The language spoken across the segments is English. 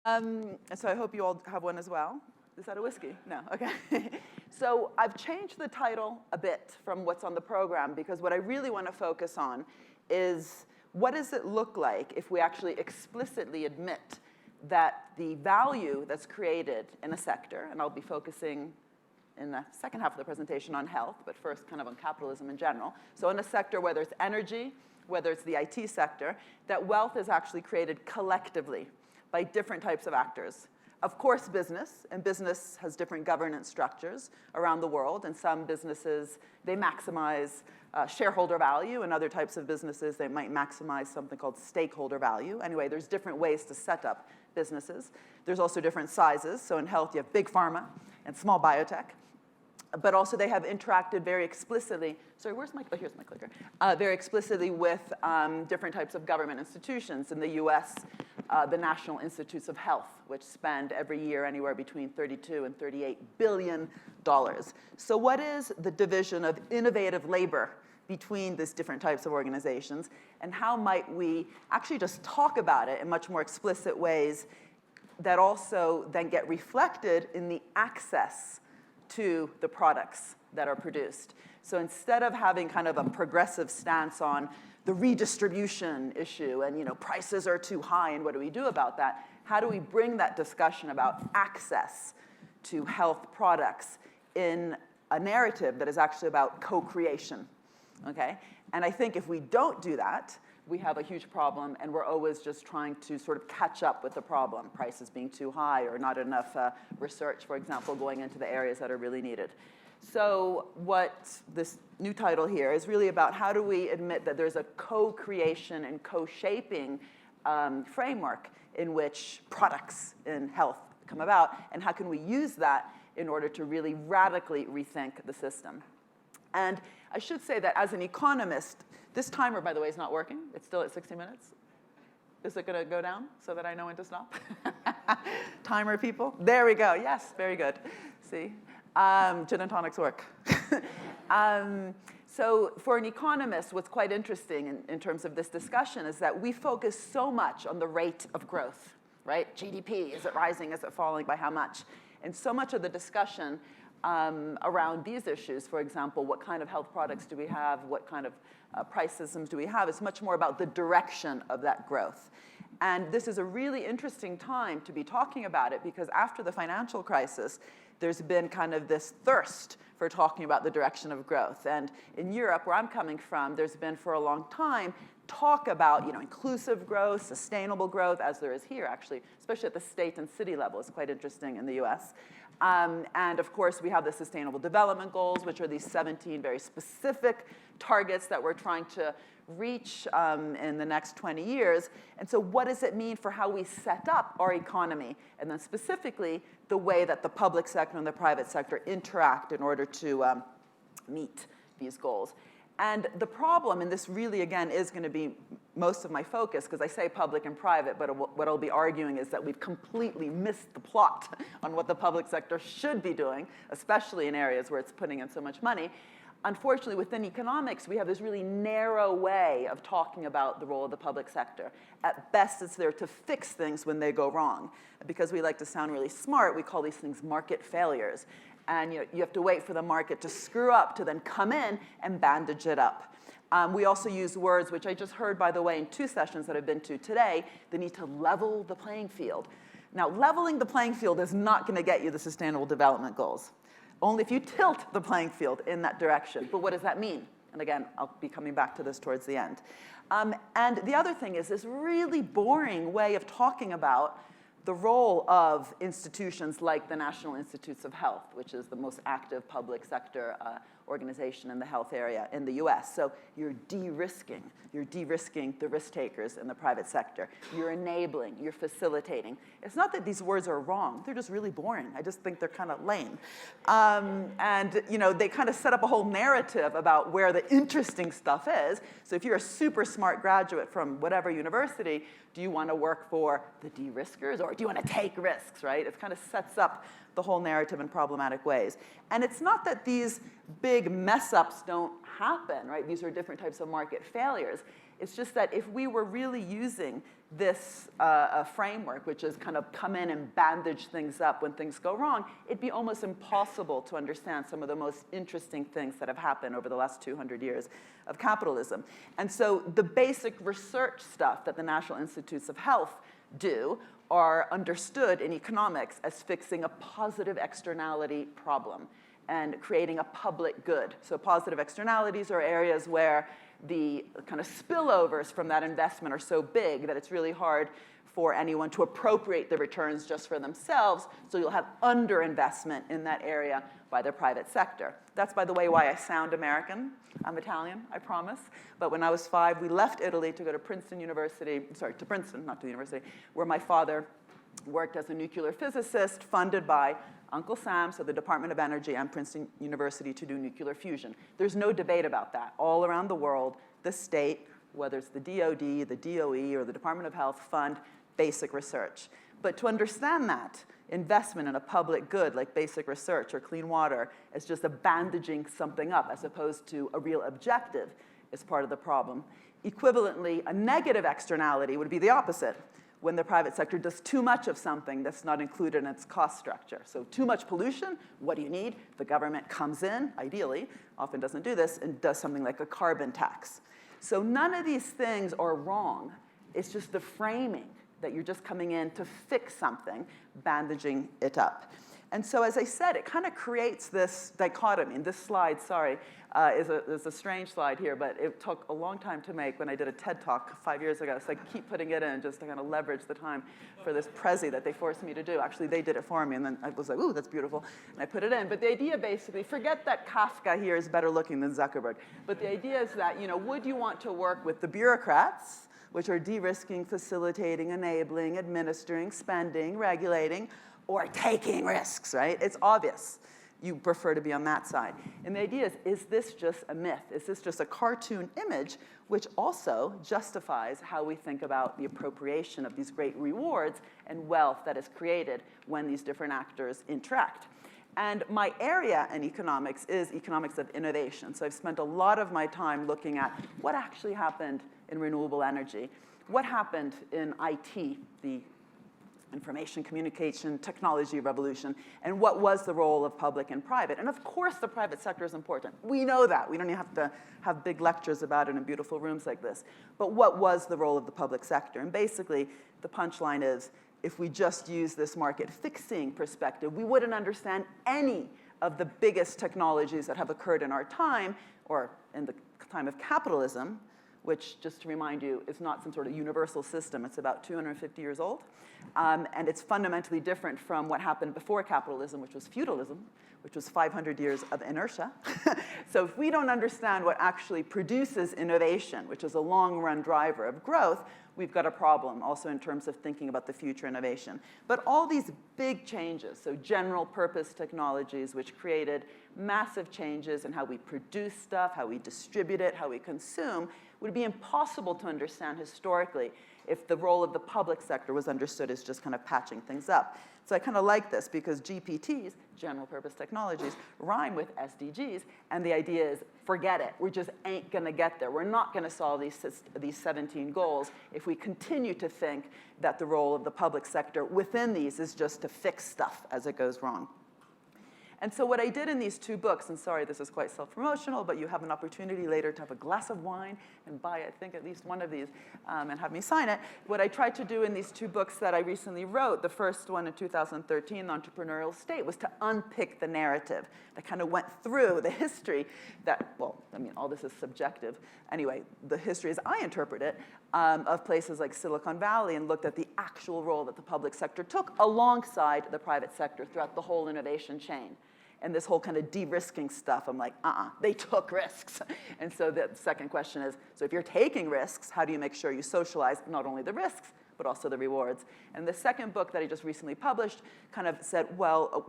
So I hope you all have one as well. Is that a whiskey? No, okay. So I've changed the title a bit from what's on the program because what I really want to focus on is what does it look like if we actually explicitly admit that the value that's created in a sector, and I'll be focusing in the second half of the presentation on health, but first kind of on capitalism in general. So in a sector, whether it's energy, whether it's the IT sector, that wealth is actually created collectively by different types of actors. Of course, business, and business has different governance structures around the world, and some businesses, they maximize shareholder value, and other types of businesses, they might maximize something called stakeholder value. Anyway, there's different ways to set up businesses. There's also different sizes. So in health, you have big pharma and small biotech. But also they have interacted very explicitly, sorry, where's my, oh, here's my clicker, very explicitly with different types of government institutions. In the US, the National Institutes of Health, which spend every year anywhere between $32 and $38 billion. So what is the division of innovative labor between these different types of organizations, and how might we actually just talk about it in much more explicit ways that also then get reflected in the access to the products that are produced. So instead of having kind of a progressive stance on the redistribution issue and prices are too high and what do we do about that, how do we bring that discussion about access to health products in a narrative that is actually about co-creation, okay? And I think if we don't do that, we have a huge problem, and we're always just trying to sort of catch up with the problem, prices being too high or not enough research, for example, going into the areas that are really needed. So what this new title here is really about how do we admit that there's a co-creation and co-shaping framework in which products in health come about, and how can we use that in order to really radically rethink the system. And I should say that as an economist, this timer, by the way, is not working. It's still at 60 minutes. Is it going to go down so that I know when to stop? Timer, people? There we go. Yes, very good. See? Gin and tonics work. So for an economist, what's quite interesting in terms of this discussion is that we focus so much on the rate of growth, right? GDP, is it rising? Is it falling? By how much? And so much of the discussion around these issues, for example, what kind of health products do we have, what kind of price systems do we have, is much more about the direction of that growth. And this is a really interesting time to be talking about it because after the financial crisis, there's been kind of this thirst for talking about the direction of growth. And in Europe, where I'm coming from, there's been for a long time talk about inclusive growth, sustainable growth, as there is here actually, especially at the state and city level. It's quite interesting in the US. And of course, we have the Sustainable Development Goals, which are these 17 very specific targets that we're trying to reach in the next 20 years. And so what does it mean for how we set up our economy? And then specifically, the way that the public sector and the private sector interact in order to meet these goals. And the problem, and this really, again, is going to be most of my focus, because I say public and private, but what I'll be arguing is that we've completely missed the plot on what the public sector should be doing, especially in areas where it's putting in so much money. Unfortunately, within economics, we have this really narrow way of talking about the role of the public sector. At best, it's there to fix things when they go wrong. Because we like to sound really smart, we call these things market failures. And you have to wait for the market to screw up to then come in and bandage it up. We also use words, which I just heard, by the way, in 2 sessions that I've been to today, the need to level the playing field. Now, leveling the playing field is not going to get you the Sustainable Development Goals. Only if you tilt the playing field in that direction. But what does that mean? And again, I'll be coming back to this towards the end. And the other thing is this really boring way of talking about the role of institutions like the National Institutes of Health, which is the most active public sector organization in the health area in the US. So you're de-risking. You're de-risking the risk takers in the private sector. You're enabling. You're facilitating. It's not that these words are wrong. They're just really boring. I just think they're kind of lame. And they kind of set up a whole narrative about where the interesting stuff is. So if you're a super smart graduate from whatever university, do you want to work for the de-riskers or do you want to take risks, right? It kind of sets up the whole narrative in problematic ways. And it's not that these big mess-ups don't happen, right? These are different types of market failures. It's just that if we were really using this framework, which is kind of come in and bandage things up when things go wrong, it'd be almost impossible to understand some of the most interesting things that have happened over the last 200 years of capitalism. And so the basic research stuff that the National Institutes of Health do are understood in economics as fixing a positive externality problem and creating a public good. So positive externalities are areas where the kind of spillovers from that investment are so big that it's really hard for anyone to appropriate the returns just for themselves, so you'll have underinvestment in that area by the private sector. That's, by the way, why I sound American. I'm Italian, I promise. But when I was 5, we left Italy to go to Princeton University, to Princeton, not to the university, where my father worked as a nuclear physicist funded by Uncle Sam, so the Department of Energy and Princeton University, to do nuclear fusion. There's no debate about that. All around the world, the state, whether it's the DOD, the DOE, or the Department of Health, fund basic research. But to understand that, investment in a public good like basic research or clean water as just a bandaging something up as opposed to a real objective is part of the problem. Equivalently, a negative externality would be the opposite, when the private sector does too much of something that's not included in its cost structure. So too much pollution, what do you need? The government comes in, ideally, often doesn't do this, and does something like a carbon tax. So none of these things are wrong. It's just the framing that you're just coming in to fix something, bandaging it up. And so, as I said, it kind of creates this dichotomy. And this slide, sorry, is a strange slide here, but it took a long time to make when I did a TED Talk 5 years ago. So I keep putting it in just to kind of leverage the time for this Prezi that they forced me to do. Actually, they did it for me, and then I was like, ooh, that's beautiful, and I put it in. But the idea basically, forget that Kafka here is better looking than Zuckerberg. But the idea is that, would you want to work with the bureaucrats, which are de-risking, facilitating, enabling, administering, spending, regulating, or taking risks, right? It's obvious you prefer to be on that side. And the idea is this just a myth? Is this just a cartoon image which also justifies how we think about the appropriation of these great rewards and wealth that is created when these different actors interact? And my area in economics is economics of innovation. So I've spent a lot of my time looking at what actually happened in renewable energy, what happened in IT, the information communication technology revolution, and what was the role of public and private. And of course the private sector is important. We know that. We don't even have to have big lectures about it in beautiful rooms like this. But what was the role of the public sector? And basically the punchline is, if we just use this market fixing perspective, we wouldn't understand any of the biggest technologies that have occurred in our time, or in the time of capitalism, which, just to remind you, is not some sort of universal system. It's about 250 years old. And it's fundamentally different from what happened before capitalism, which was feudalism, which was 500 years of inertia. So if we don't understand what actually produces innovation, which is a long-run driver of growth, we've got a problem also in terms of thinking about the future innovation. But all these big changes, so general purpose technologies, which created massive changes in how we produce stuff, how we distribute it, how we consume, would be impossible to understand historically if the role of the public sector was understood as just kind of patching things up. So I kind of like this because GPTs, general purpose technologies, rhyme with SDGs, and the idea is, forget it. We just ain't gonna get there. We're not gonna solve these 17 goals if we continue to think that the role of the public sector within these is just to fix stuff as it goes wrong. And so what I did in these 2 books, and sorry, this is quite self-promotional, but you have an opportunity later to have a glass of wine and buy, I think, at least one of these and have me sign it. What I tried to do in these 2 books that I recently wrote, the first one in 2013, Entrepreneurial State, was to unpick the narrative. I kind of went through the history that, well, I mean, all this is subjective. Anyway, the history as I interpret it, of places like Silicon Valley, and looked at the actual role that the public sector took alongside the private sector throughout the whole innovation chain. And this whole kind of de-risking stuff, I'm like, they took risks. And so the second question is, so if you're taking risks, how do you make sure you socialize not only the risks, but also the rewards? And the second book that I just recently published kind of said, well,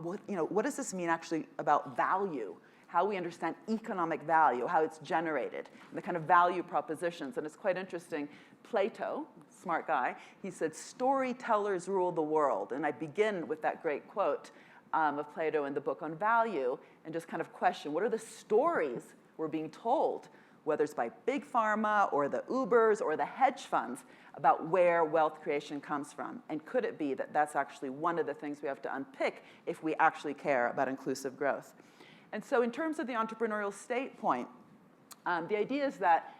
what does this mean actually about value? How we understand economic value, how it's generated, and the kind of value propositions. And it's quite interesting. Plato, smart guy, he said, storytellers rule the world. And I begin with that great quote. of Plato in the book on value, and just kind of question, what are the stories we're being told, whether it's by big pharma or the Ubers or the hedge funds, about where wealth creation comes from? And could it be that that's actually one of the things we have to unpick if we actually care about inclusive growth? And so in terms of the entrepreneurial state point, the idea is that,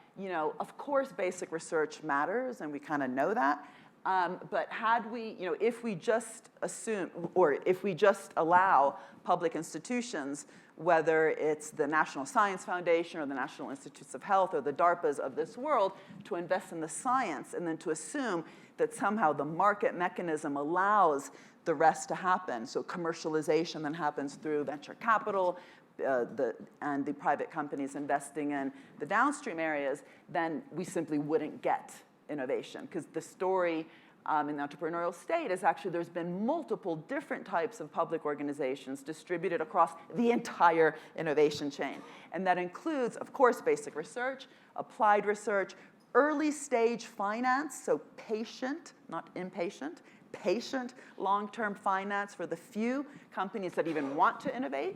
of course, basic research matters, and we kind of know that. But had we, if we just assume, or if we just allow public institutions, whether it's the National Science Foundation or the National Institutes of Health or the DARPAs of this world, to invest in the science and then to assume that somehow the market mechanism allows the rest to happen. So commercialization then happens through venture capital, and the private companies investing in the downstream areas, then we simply wouldn't get innovation. Because the story in the entrepreneurial state is actually there's been multiple different types of public organizations distributed across the entire innovation chain. And that includes, of course, basic research, applied research, early stage finance, so patient, not impatient, patient long-term finance for the few companies that even want to innovate.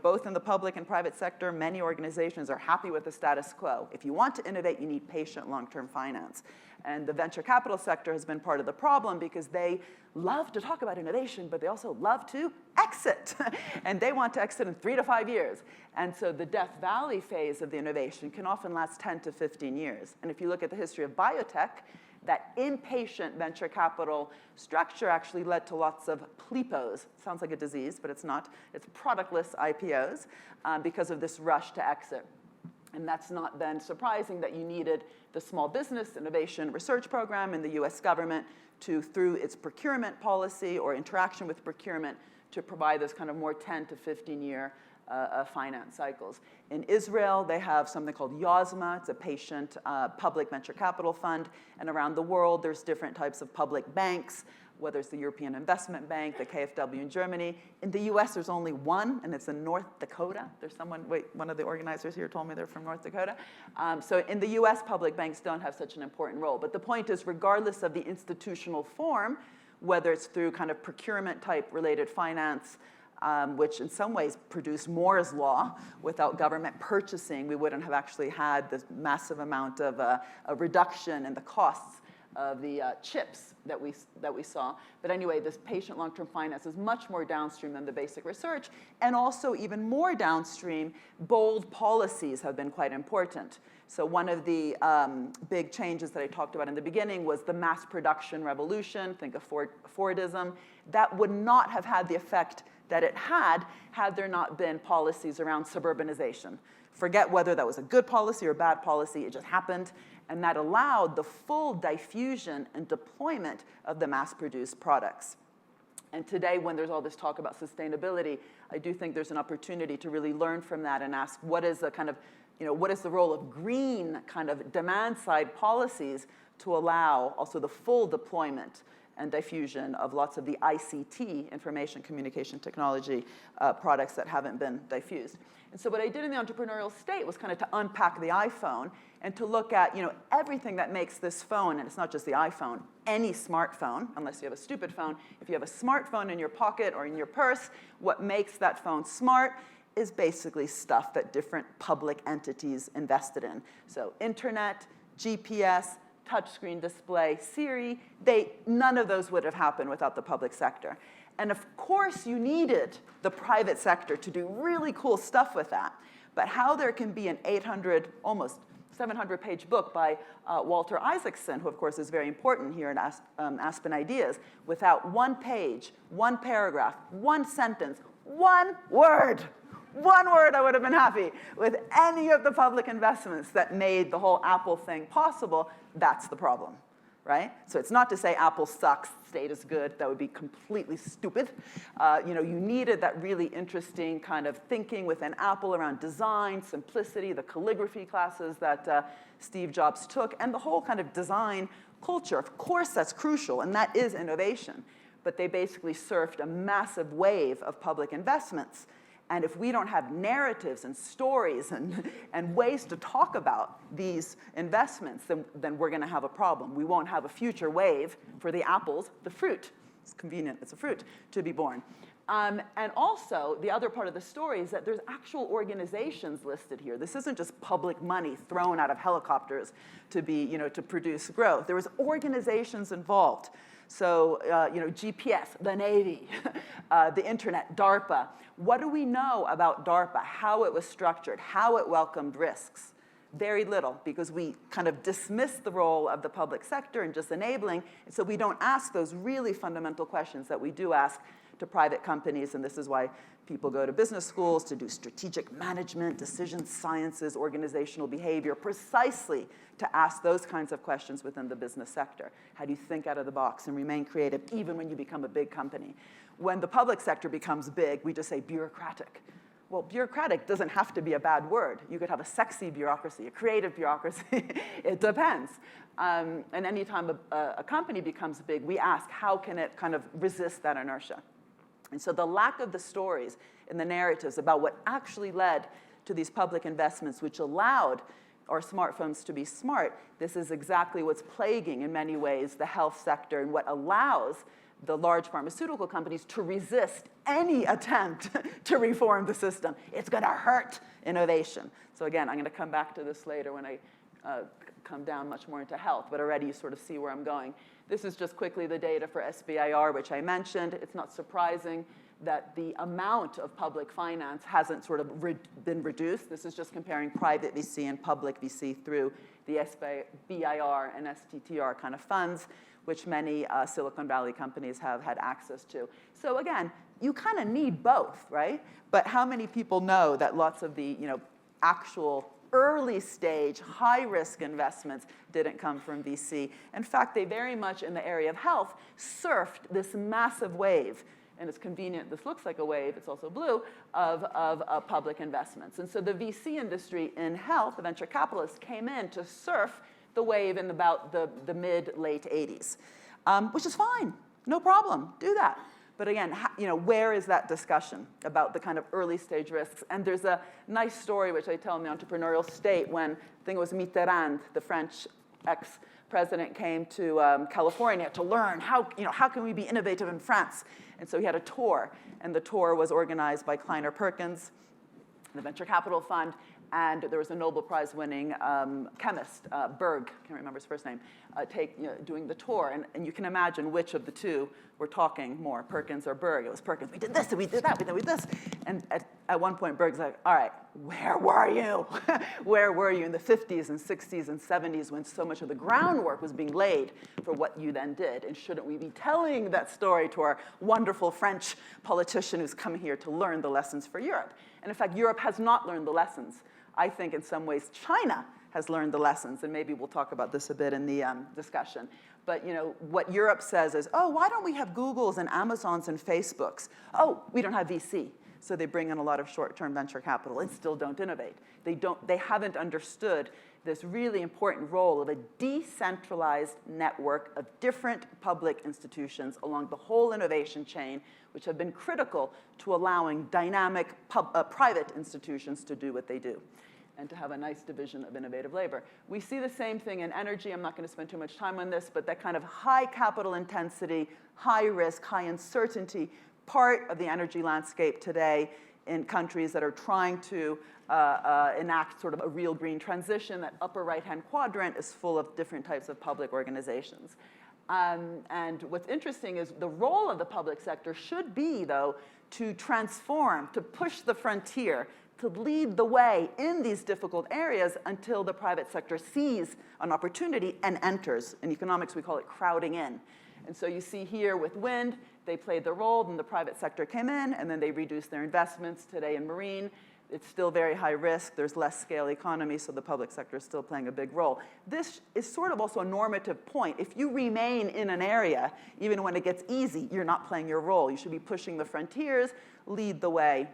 Both in the public and private sector, many organizations are happy with the status quo. If you want to innovate, you need patient long-term finance. And the venture capital sector has been part of the problem because they love to talk about innovation, but they also love to exit. And they want to exit in 3 to 5 years. And so the Death Valley phase of the innovation can often last 10 to 15 years. And if you look at the history of biotech, that impatient venture capital structure actually led to lots of PLEPOs. Sounds like a disease, but it's not. It's productless IPOs because of this rush to exit. And that's not then surprising that you needed the Small Business Innovation Research Program in the US government to, through its procurement policy or interaction with procurement, to provide this kind of more 10 to 15-year finance cycles. In Israel, they have something called YOSMA. It's a patient public venture capital fund. And around the world, there's different types of public banks, whether it's the European Investment Bank, the KfW in Germany. In the US, there's only one, and it's in North Dakota. There's someone, one of the organizers here told me they're from North Dakota. So in the US, public banks don't have such an important role. But the point is, regardless of the institutional form, whether it's through kind of procurement type related finance, which in some ways produced Moore's Law. Without government purchasing, we wouldn't have actually had this massive amount of a reduction in the costs of the chips that we saw. But anyway, this patient long-term finance is much more downstream than the basic research. And also even more downstream, bold policies have been quite important. So one of the big changes that I talked about in the beginning was the mass production revolution. Think of Fordism. That would not have had the effect that it had there not been policies around suburbanization. Forget whether that was a good policy or bad policy, it just happened. And that allowed the full diffusion and deployment of the mass-produced products. And today, when there's all this talk about sustainability, I do think there's an opportunity to really learn from that and ask what is the kind of, what is the role of green kind of demand-side policies to allow also the full deployment and diffusion of lots of the ICT, information communication technology, products that haven't been diffused. And so what I did in the entrepreneurial state was kind of to unpack the iPhone and to look at everything that makes this phone, and it's not just the iPhone, any smartphone, unless you have a stupid phone. If you have a smartphone in your pocket or in your purse, what makes that phone smart is basically stuff that different public entities invested in. So internet, GPS, touchscreen display, Siri, none of those would have happened without the public sector. And of course you needed the private sector to do really cool stuff with that. But how there can be an 800, almost 700-page book by Walter Isaacson, who of course is very important here in Aspen Ideas, without one page, one paragraph, one sentence, one word I would have been happy with any of the public investments that made the whole Apple thing possible. That's the problem, right? So it's not to say Apple sucks, state is good. That would be completely stupid. You needed that really interesting kind of thinking within Apple around design, simplicity, the calligraphy classes that Steve Jobs took, and the whole kind of design culture. Of course, that's crucial, and that is innovation. But they basically surfed a massive wave of public investments. And if we don't have narratives and stories and ways to talk about these investments, then we're going to have a problem. We won't have a future wave for the apples, the fruit. It's convenient, it's a fruit, to be born. And also, the other part of the story is that there's actual organizations listed here. This isn't just public money thrown out of helicopters to be, to produce growth. There was organizations involved. So, GPS, the Navy, the internet, DARPA. What do we know about DARPA? How it was structured, how it welcomed risks? Very little, because we kind of dismiss the role of the public sector in just enabling, and so we don't ask those really fundamental questions that we do ask to private companies, and this is why people go to business schools to do strategic management, decision sciences, organizational behavior, precisely to ask those kinds of questions within the business sector. How do you think out of the box and remain creative even when you become a big company? When the public sector becomes big, we just say bureaucratic. Well, bureaucratic doesn't have to be a bad word. You could have a sexy bureaucracy, a creative bureaucracy. It depends. And anytime a company becomes big, we ask, how can it kind of resist that inertia? And so the lack of the stories and the narratives about what actually led to these public investments, which allowed our smartphones to be smart, this is exactly what's plaguing, in many ways, the health sector and what allows the large pharmaceutical companies to resist any attempt to reform the system. It's going to hurt innovation. So again, I'm going to come back to this later when I come down much more into health, but already you sort of see where I'm going. This is just quickly the data for SBIR, which I mentioned. It's not surprising that the amount of public finance hasn't sort of been reduced. This is just comparing private VC and public VC through the SBIR and STTR kind of funds, which many Silicon Valley companies have had access to. So again, you kind of need both, right? But how many people know that lots of the actual early stage, high risk investments didn't come from VC? In fact, they very much, in the area of health, surfed this massive wave. And it's convenient, this looks like a wave, it's also blue, of public investments. And so the VC industry in health, the venture capitalists, came in to surf the wave in about the mid-late 80s, which is fine, no problem, do that. But again, where is that discussion about the kind of early stage risks? And there's a nice story which I tell in the Entrepreneurial State when, I think it was Mitterrand, the French ex-president, came to California to learn how can we be innovative in France? And so he had a tour, and the tour was organized by Kleiner Perkins, the venture capital fund, and there was a Nobel Prize winning chemist, Berg, can't remember his first name, doing the tour. And you can imagine which of the two were talking more, Perkins or Berg. It was Perkins, we did this, and we did that, we did this. And at one point, Berg's like, all right, where were you? Where were you in the 50s and 60s and 70s when so much of the groundwork was being laid for what you then did? And shouldn't we be telling that story to our wonderful French politician who's come here to learn the lessons for Europe? And in fact, Europe has not learned the lessons. I think in some ways China has learned the lessons, and maybe we'll talk about this a bit in the discussion. But what Europe says is, oh, why don't we have Googles and Amazons and Facebooks? Oh, we don't have VC. So they bring in a lot of short-term venture capital and still don't innovate. They haven't understood this really important role of a decentralized network of different public institutions along the whole innovation chain, which have been critical to allowing dynamic private institutions to do what they do and to have a nice division of innovative labor. We see the same thing in energy. I'm not going to spend too much time on this, but that kind of high capital intensity, high risk, high uncertainty part of the energy landscape today in countries that are trying to enact sort of a real green transition. That upper right-hand quadrant is full of different types of public organizations. And what's interesting is the role of the public sector should be, though, to transform, to push the frontier, to lead the way in these difficult areas until the private sector sees an opportunity and enters. In economics, we call it crowding in. And so you see here with wind, they played the role, then the private sector came in, and then they reduced their investments. Today in marine, it's still very high risk. There's less scale economy, so the public sector is still playing a big role. This is sort of also a normative point. If you remain in an area, even when it gets easy, you're not playing your role. You should be pushing the frontiers, lead the way,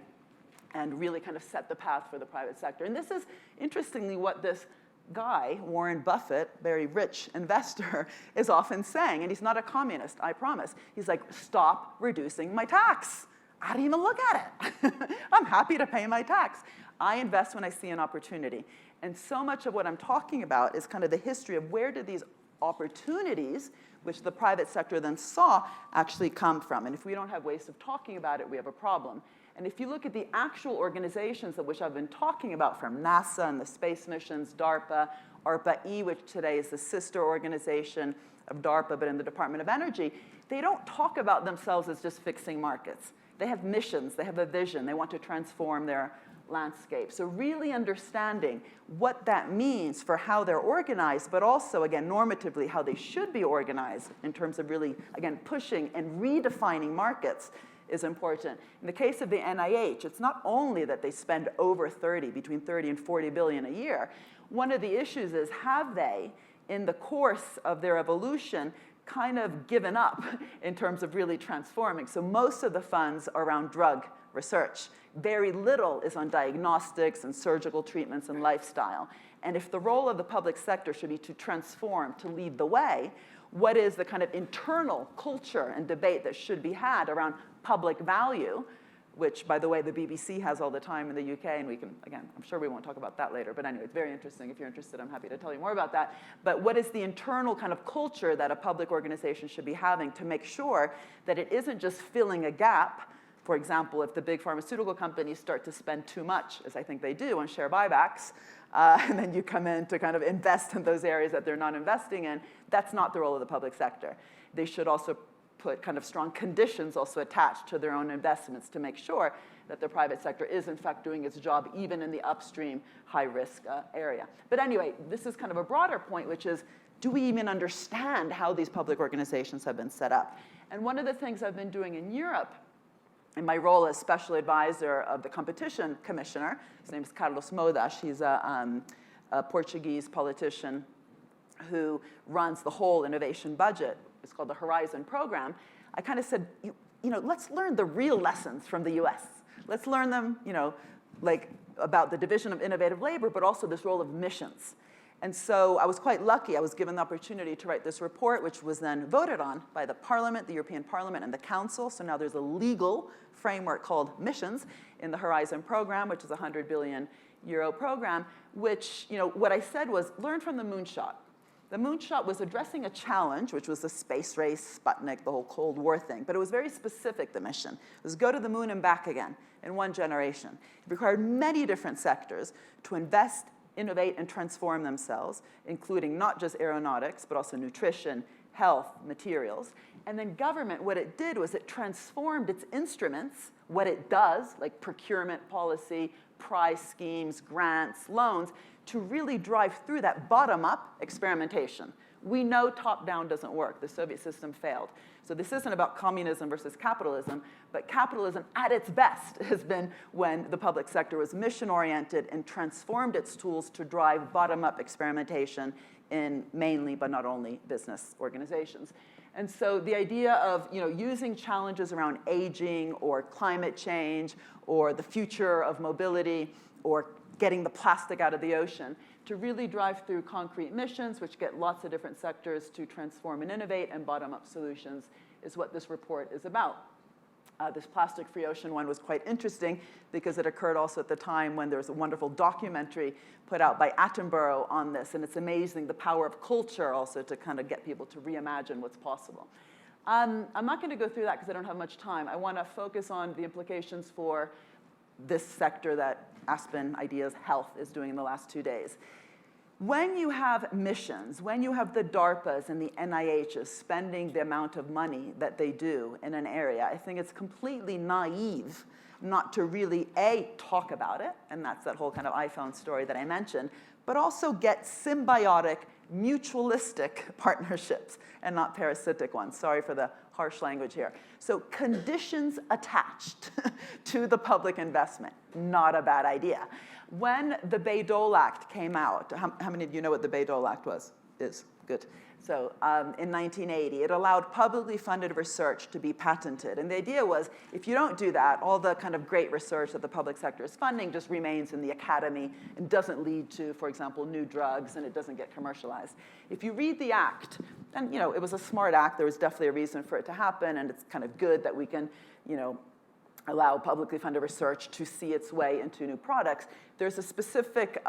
and really kind of set the path for the private sector. And this is, interestingly, what this guy, Warren Buffett, very rich investor, is often saying. And he's not a communist, I promise. He's like, stop reducing my tax. I don't even look at it. I'm happy to pay my tax. I invest when I see an opportunity. And so much of what I'm talking about is kind of the history of where did these opportunities, which the private sector then saw, actually come from. And if we don't have ways of talking about it, we have a problem. And if you look at the actual organizations of which I've been talking about, from NASA and the space missions, DARPA, ARPA-E, which today is the sister organization of DARPA, but in the Department of Energy, they don't talk about themselves as just fixing markets. They have missions, they have a vision, they want to transform their landscape. So really understanding what that means for how they're organized, but also, again, normatively, how they should be organized in terms of really, again, pushing and redefining markets is important. In the case of the NIH, it's not only that they spend over between 30 and 40 billion a year. One of the issues is, have they, in the course of their evolution, kind of given up in terms of really transforming? So most of the funds are around drug research. Very little is on diagnostics and surgical treatments and lifestyle. And if the role of the public sector should be to transform, to lead the way, what is the kind of internal culture and debate that should be had around public value, which, by the way, the BBC has all the time in the UK, and we can, again, I'm sure we won't talk about that later, but anyway, it's very interesting. If you're interested, I'm happy to tell you more about that. But what is the internal kind of culture that a public organization should be having to make sure that it isn't just filling a gap? For example, if the big pharmaceutical companies start to spend too much, as I think they do, on share buybacks, and then you come in to kind of invest in those areas that they're not investing in, that's not the role of the public sector. They should also put kind of strong conditions also attached to their own investments to make sure that the private sector is, in fact, doing its job even in the upstream high-risk area. But anyway, this is kind of a broader point, which is, do we even understand how these public organizations have been set up? And one of the things I've been doing in Europe, in my role as special advisor of the competition commissioner, his name is Carlos Modas, he's a Portuguese politician who runs the whole innovation budget. It's called the Horizon program. I kind of said, you know, let's learn the real lessons from the US. Let's learn them, you know, like about the division of innovative labor, but also this role of missions. And so I was quite lucky. I was given the opportunity to write this report, which was then voted on by the Parliament, the European Parliament, and the Council. So now there's a legal framework called Missions in the Horizon program, which is a €100 billion program, which, you know, what I said was, learn from the moonshot. The moonshot was addressing a challenge, which was the space race, Sputnik, the whole Cold War thing. But it was very specific, the mission. It was go to the moon and back again in one generation. It required many different sectors to invest, innovate, and transform themselves, including not just aeronautics, but also nutrition, health, materials. And then government, what it did was it transformed its instruments, what it does, like procurement policy, prize schemes, grants, loans, to really drive through that bottom-up experimentation. We know top-down doesn't work. The Soviet system failed. So this isn't about communism versus capitalism, but capitalism at its best has been when the public sector was mission-oriented and transformed its tools to drive bottom-up experimentation in mainly, but not only, business organizations. And so the idea of, you know, using challenges around aging or climate change or the future of mobility or getting the plastic out of the ocean to really drive through concrete missions, which get lots of different sectors to transform and innovate, and bottom-up solutions is what this report is about. This plastic-free ocean one was quite interesting because it occurred also at the time when there was a wonderful documentary put out by Attenborough on this, and it's amazing the power of culture also to kind of get people to reimagine what's possible. I'm not going to go through that because I don't have much time. I want to focus on the implications for this sector that Aspen Ideas Health is doing in the last 2 days. When you have missions, when you have the DARPAs and the NIHs spending the amount of money that they do in an area, I think it's completely naive not to really, A, talk about it, and that's that whole kind of iPhone story that I mentioned, but also get symbiotic, mutualistic partnerships and not parasitic ones. Sorry for the harsh language here. So conditions attached to the public investment, not a bad idea. When the Bayh-Dole Act came out, how many of you know what the Bayh-Dole Act is? Good. So in 1980, it allowed publicly funded research to be patented. And the idea was, if you don't do that, all the kind of great research that the public sector is funding just remains in the academy and doesn't lead to, for example, new drugs, and it doesn't get commercialized. If you read the act, and you know, it was a smart act, there was definitely a reason for it to happen, and it's kind of good that we can, you know, allow publicly funded research to see its way into new products, there's a specific bit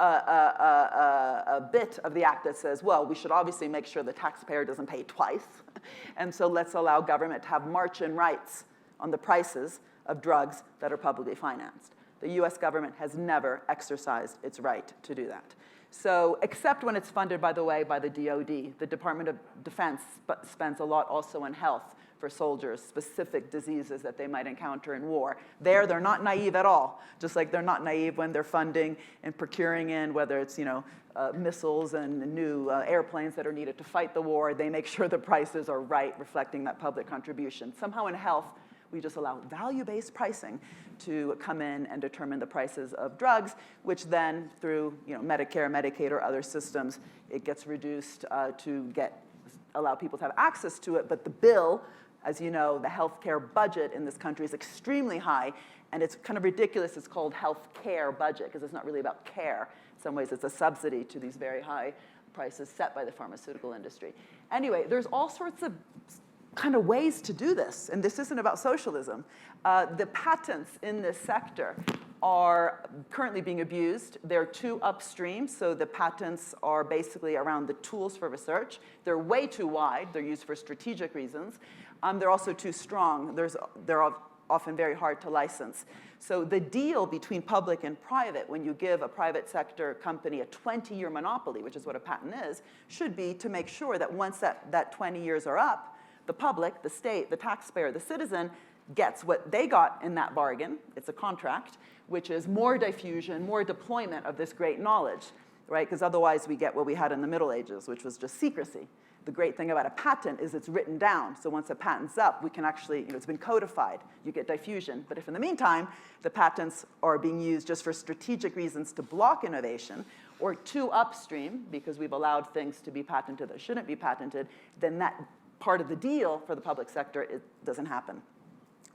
of the act that says, well, we should obviously make sure the taxpayer doesn't pay twice. And so let's allow government to have margin rights on the prices of drugs that are publicly financed. The US government has never exercised its right to do that. So, except when it's funded, by the way, by the DoD. The Department of Defense spends a lot also on health for soldiers, specific diseases that they might encounter in war. They're not naive at all, just like they're not naive when they're funding and procuring in, whether it's missiles and new airplanes that are needed to fight the war. They make sure the prices are right, reflecting that public contribution. Somehow in health, we just allow value-based pricing to come in and determine the prices of drugs, which then through Medicare, Medicaid, or other systems, it gets reduced to allow people to have access to it. But the bill, as you know, the healthcare budget in this country is extremely high, and it's kind of ridiculous. It's called healthcare budget because it's not really about care. In some ways, it's a subsidy to these very high prices set by the pharmaceutical industry. Anyway, there's all sorts of kind of ways to do this, and this isn't about socialism. The patents in this sector are currently being abused. They're too upstream, so the patents are basically around the tools for research. They're way too wide. They're used for strategic reasons. They're also too strong. They're often very hard to license. So the deal between public and private, when you give a private sector company a 20-year monopoly, which is what a patent is, should be to make sure that once that 20 years are up, the public, the state, the taxpayer, the citizen gets what they got in that bargain. It's a contract, which is more diffusion, more deployment of this great knowledge, right? Because otherwise we get what we had in the Middle Ages, which was just secrecy. The great thing about a patent is it's written down. So once a patent's up, we can actually, it's been codified. You get diffusion. But if in the meantime, the patents are being used just for strategic reasons to block innovation, or too upstream, because we've allowed things to be patented that shouldn't be patented, then that part of the deal for the public sector, it doesn't happen.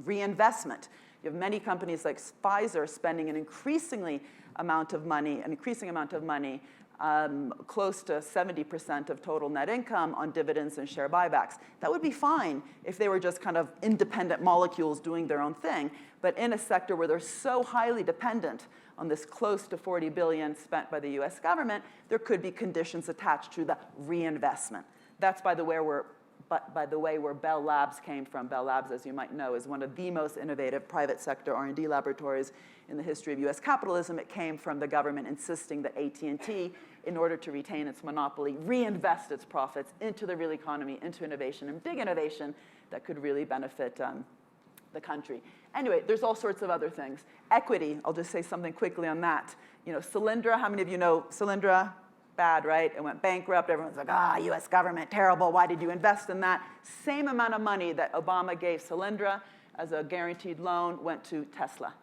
Reinvestment. You have many companies like Pfizer spending an increasing amount of money, close to 70% of total net income on dividends and share buybacks. That would be fine if they were just kind of independent molecules doing their own thing. But in a sector where they're so highly dependent on this close to $40 billion spent by the US government, there could be conditions attached to the reinvestment. That's, by the way, where Bell Labs came from. Bell Labs, as you might know, is one of the most innovative private sector R&D laboratories in the history of US capitalism. It came from the government insisting that AT&T, in order to retain its monopoly, reinvest its profits into the real economy, into innovation, and big innovation that could really benefit the country. Anyway, there's all sorts of other things. Equity, I'll just say something quickly on that. Solyndra, how many of you know Solyndra? Bad, right? It went bankrupt. Everyone's like, US government, terrible. Why did you invest in that? Same amount of money that Obama gave Solyndra as a guaranteed loan went to Tesla.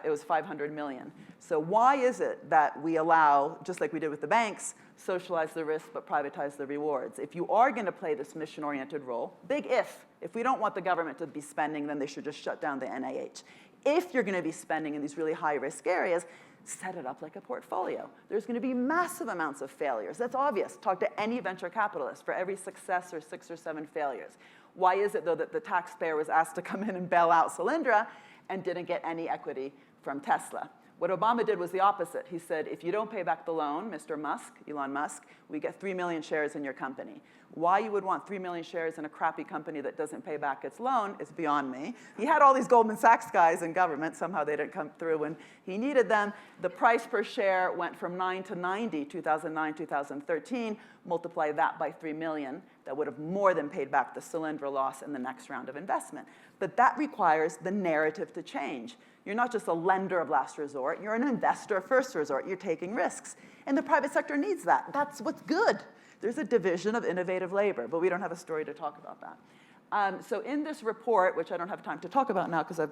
It was $500 million. So why is it that we allow, just like we did with the banks, socialize the risk but privatize the rewards? If you are going to play this mission-oriented role, big if we don't want the government to be spending, then they should just shut down the NIH. If you're going to be spending in these really high-risk areas, set it up like a portfolio. There's going to be massive amounts of failures. That's obvious. Talk to any venture capitalist. For every success, there's 6 or 7 failures. Why is it, though, that the taxpayer was asked to come in and bail out Solyndra and didn't get any equity from Tesla? What Obama did was the opposite. He said, if you don't pay back the loan, Mr. Musk, Elon Musk, we get 3 million shares in your company. Why you would want 3 million shares in a crappy company that doesn't pay back its loan is beyond me. He had all these Goldman Sachs guys in government. Somehow they didn't come through when he needed them. The price per share went from 9 to 90, 2009, 2013. Multiply that by 3 million. That would have more than paid back the Solyndra loss in the next round of investment. But that requires the narrative to change. You're not just a lender of last resort. You're an investor of first resort. You're taking risks. And the private sector needs that. That's what's good. There's a division of innovative labor, but we don't have a story to talk about that. So in this report, which I don't have time to talk about now because I've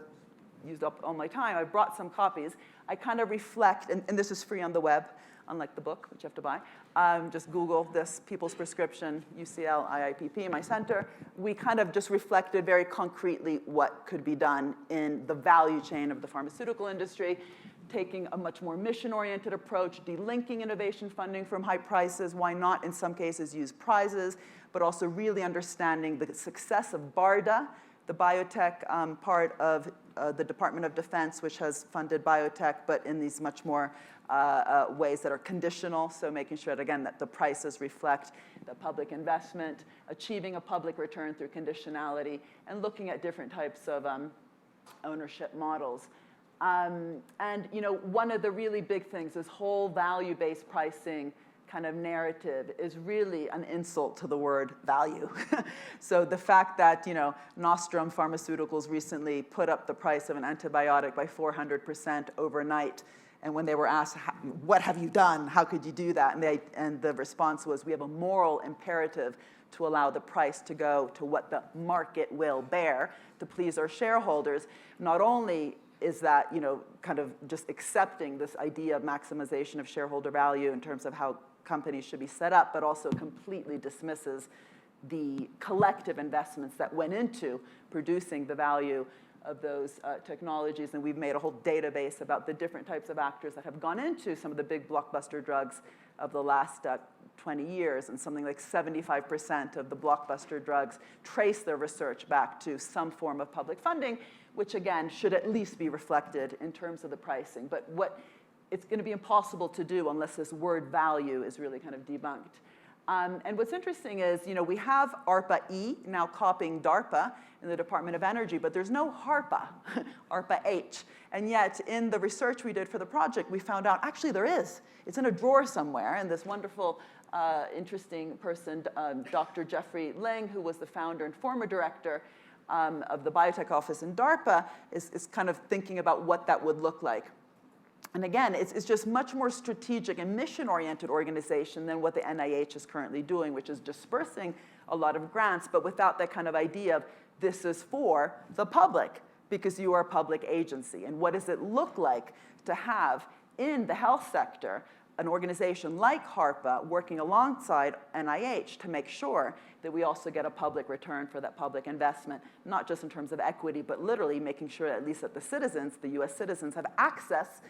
used up all my time, I brought some copies. I kind of reflect, and this is free on the web, unlike the book, which you have to buy. Just Google this, People's Prescription, UCL, IIPP, my center. We kind of just reflected very concretely what could be done in the value chain of the pharmaceutical industry, taking a much more mission-oriented approach, delinking innovation funding from high prices. Why not, in some cases, use prizes, but also really understanding the success of BARDA, the biotech part of the Department of Defense, which has funded biotech, but in these much more ways that are conditional, so making sure that, again, that the prices reflect the public investment, achieving a public return through conditionality, and looking at different types of ownership models. And one of the really big things, this whole value-based pricing kind of narrative is really an insult to the word value. So the fact that, Nostrum Pharmaceuticals recently put up the price of an antibiotic by 400% overnight, and when they were asked, what have you done? How could you do that? And the response was, we have a moral imperative to allow the price to go to what the market will bear to please our shareholders. Not only is that, kind of just accepting this idea of maximization of shareholder value in terms of how companies should be set up, but also completely dismisses the collective investments that went into producing the value of those technologies. And we've made a whole database about the different types of actors that have gone into some of the big blockbuster drugs of the last 20 years. And something like 75% of the blockbuster drugs trace their research back to some form of public funding, which again should at least be reflected in terms of the pricing. But it's going to be impossible to do unless this word value is really kind of debunked. And what's interesting is, we have ARPA-E now copying DARPA in the Department of Energy, but there's no HARPA, ARPA-H. And yet, in the research we did for the project, we found out, actually, there is. It's in a drawer somewhere, and this wonderful, interesting person, Dr. Jeffrey Ling, who was the founder and former director of the biotech office in DARPA, is kind of thinking about what that would look like. And again, it's just much more strategic and mission-oriented organization than what the NIH is currently doing, which is dispersing a lot of grants, but without that kind of idea of this is for the public, because you are a public agency. And what does it look like to have in the health sector an organization like HARPA working alongside NIH to make sure that we also get a public return for that public investment, not just in terms of equity, but literally making sure at least that the citizens, the US citizens, have access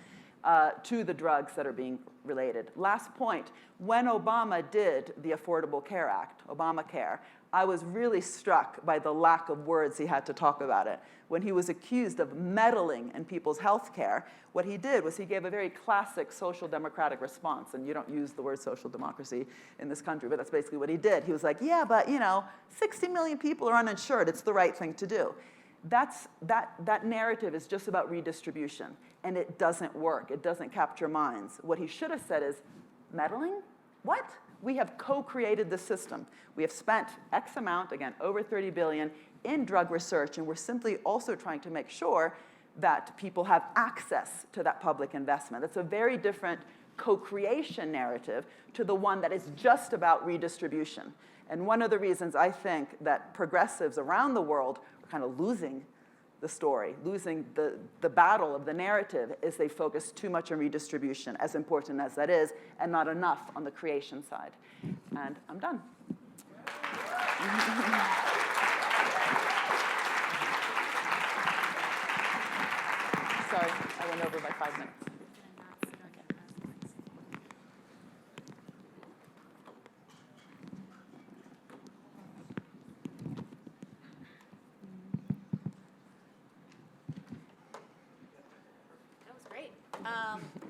to the drugs that are being related. Last point, when Obama did the Affordable Care Act, Obamacare, I was really struck by the lack of words he had to talk about it. When he was accused of meddling in people's health care, what he did was he gave a very classic social democratic response. And you don't use the word social democracy in this country, but that's basically what he did. He was like, yeah, but 60 million people are uninsured. It's the right thing to do. That narrative is just about redistribution, and it doesn't work. It doesn't capture minds. What he should have said is, meddling? What? We have co-created the system. We have spent X amount, again, over 30 billion, in drug research, and we're simply also trying to make sure that people have access to that public investment. It's a very different co-creation narrative to the one that is just about redistribution. And one of the reasons I think that progressives around the world are kind of losing the story, losing the battle of the narrative, is they focus too much on redistribution, as important as that is, and not enough on the creation side. And I'm done. Sorry, I went over by 5 minutes.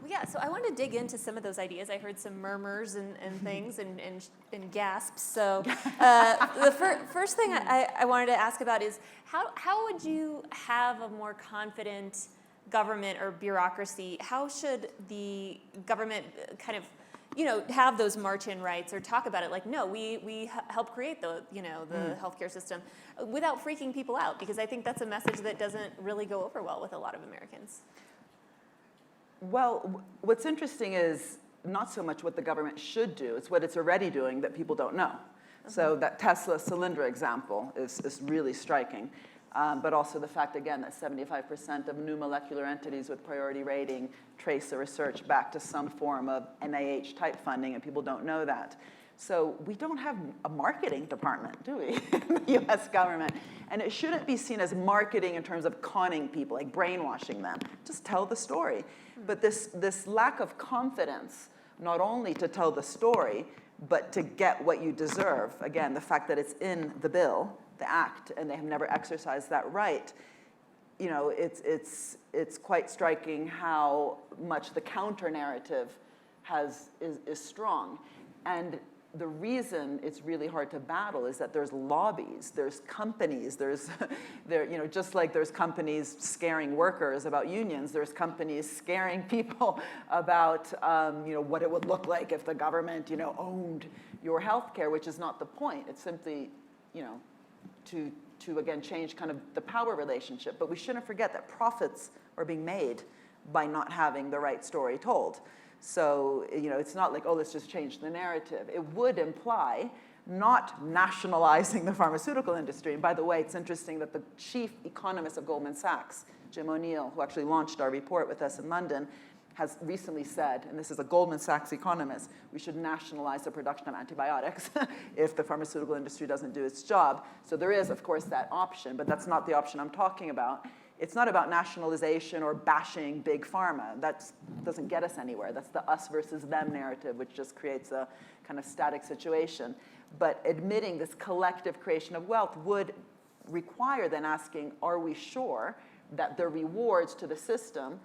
Yeah, so I want to dig into some of those ideas. I heard some murmurs and things and gasps. So the first thing I wanted to ask about is how would you have a more confident government or bureaucracy? How should the government kind of have those march-in rights or talk about it like, no, we help create the healthcare system without freaking people out? Because I think that's a message that doesn't really go over well with a lot of Americans. Well, what's interesting is not so much what the government should do, it's what it's already doing that people don't know. So that Tesla cylinder example is really striking. But also the fact, again, that 75% of new molecular entities with priority rating trace the research back to some form of NIH-type funding, and people don't know that. So we don't have a marketing department, do we, in the US government? And it shouldn't be seen as marketing in terms of conning people, like brainwashing them. Just tell the story. But this lack of confidence, not only to tell the story, But to get what you deserve, again, the fact that it's in the bill, the act, and they have never exercised that right, you know, it's quite striking how much the counter narrative is strong. And the reason it's really hard to battle is that there's lobbies, there's companies, you know, just like there's companies scaring workers about unions, there's companies scaring people about, you know, what it would look like if the government, you know, owned your healthcare, which is not the point. It's simply, you know, to again change kind of the power relationship. But we shouldn't forget that profits are being made by not having the right story told. So, you know, it's not like, oh, let's just change the narrative. It would imply not nationalizing the pharmaceutical industry. And by the way, it's interesting that the chief economist of Goldman Sachs, Jim O'Neill, who actually launched our report with us in London, has recently said, and this is a Goldman Sachs economist, we should nationalize the production of antibiotics if the pharmaceutical industry doesn't do its job. So there is, of course, that option, but that's not the option I'm talking about. It's not about nationalization or bashing big pharma. That doesn't get us anywhere. That's the us versus them narrative, which just creates a kind of static situation. But admitting this collective creation of wealth would require then asking, are we sure that the rewards to the system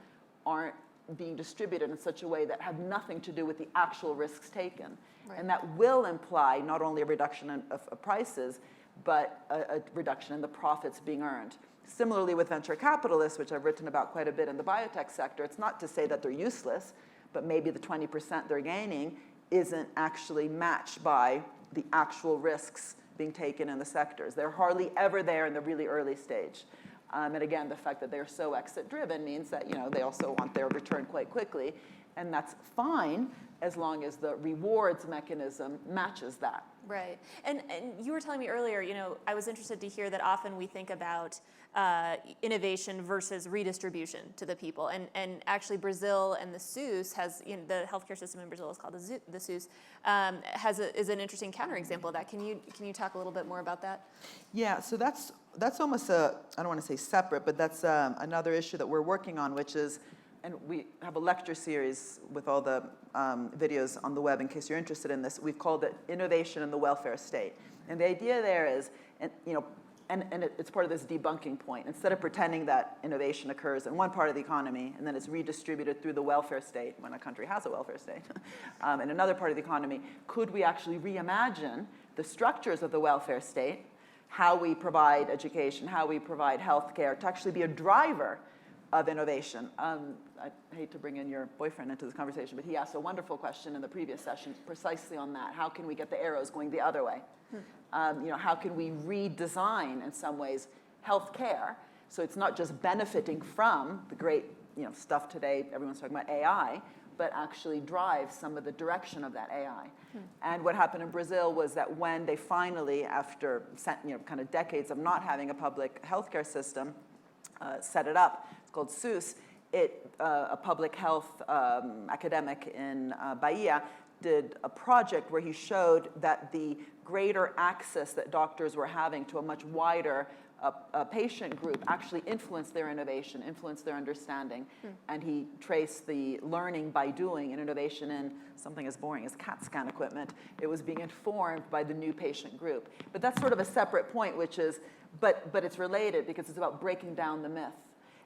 aren't being distributed in such a way that have nothing to do with the actual risks taken? Right. And that will imply not only a reduction of prices, but a reduction in the profits being earned. Similarly with venture capitalists, which I've written about quite a bit in the biotech sector, it's not to say that they're useless, but maybe the 20% they're gaining isn't actually matched by the actual risks being taken in the sectors. They're hardly ever there in the really early stage. And again, the fact that they're so exit-driven means that, you know, they also want their return quite quickly, and that's fine as long as the rewards mechanism matches that. Right. And you were telling me earlier, you know, I was interested to hear that often we think about innovation versus redistribution to the people. And actually Brazil and the SUS has, you know, the healthcare system in Brazil is called the SUS, is an interesting counterexample of that. Can you talk a little bit more about that? Yeah, so that's almost I don't want to say separate, but that's another issue that we're working on, which is, and we have a lecture series with all the videos on the web in case you're interested in this. We've called it Innovation in the Welfare State. And the idea there is, and, you know, it's part of this debunking point. Instead of pretending that innovation occurs in one part of the economy and then it's redistributed through the welfare state, when a country has a welfare state, in another part of the economy, could we actually reimagine the structures of the welfare state, how we provide education, how we provide healthcare, to actually be a driver of innovation? I hate to bring in your boyfriend into this conversation, but he asked a wonderful question in the previous session precisely on that. How can we get the arrows going the other way? You know, how can we redesign, in some ways, healthcare so it's not just benefiting from the great, you know, stuff today, everyone's talking about AI, but actually drive some of the direction of that AI. And what happened in Brazil was that when they finally, after, you know, kind of decades of not having a public healthcare system, set it up, it's called SUS, a public health academic in Bahia did a project where he showed that the greater access that doctors were having to a much wider patient group actually influenced their innovation, influenced their understanding. And he traced the learning by doing and innovation in something as boring as CAT scan equipment. It was being informed by the new patient group. But that's sort of a separate point, which is, but it's related because it's about breaking down the myth.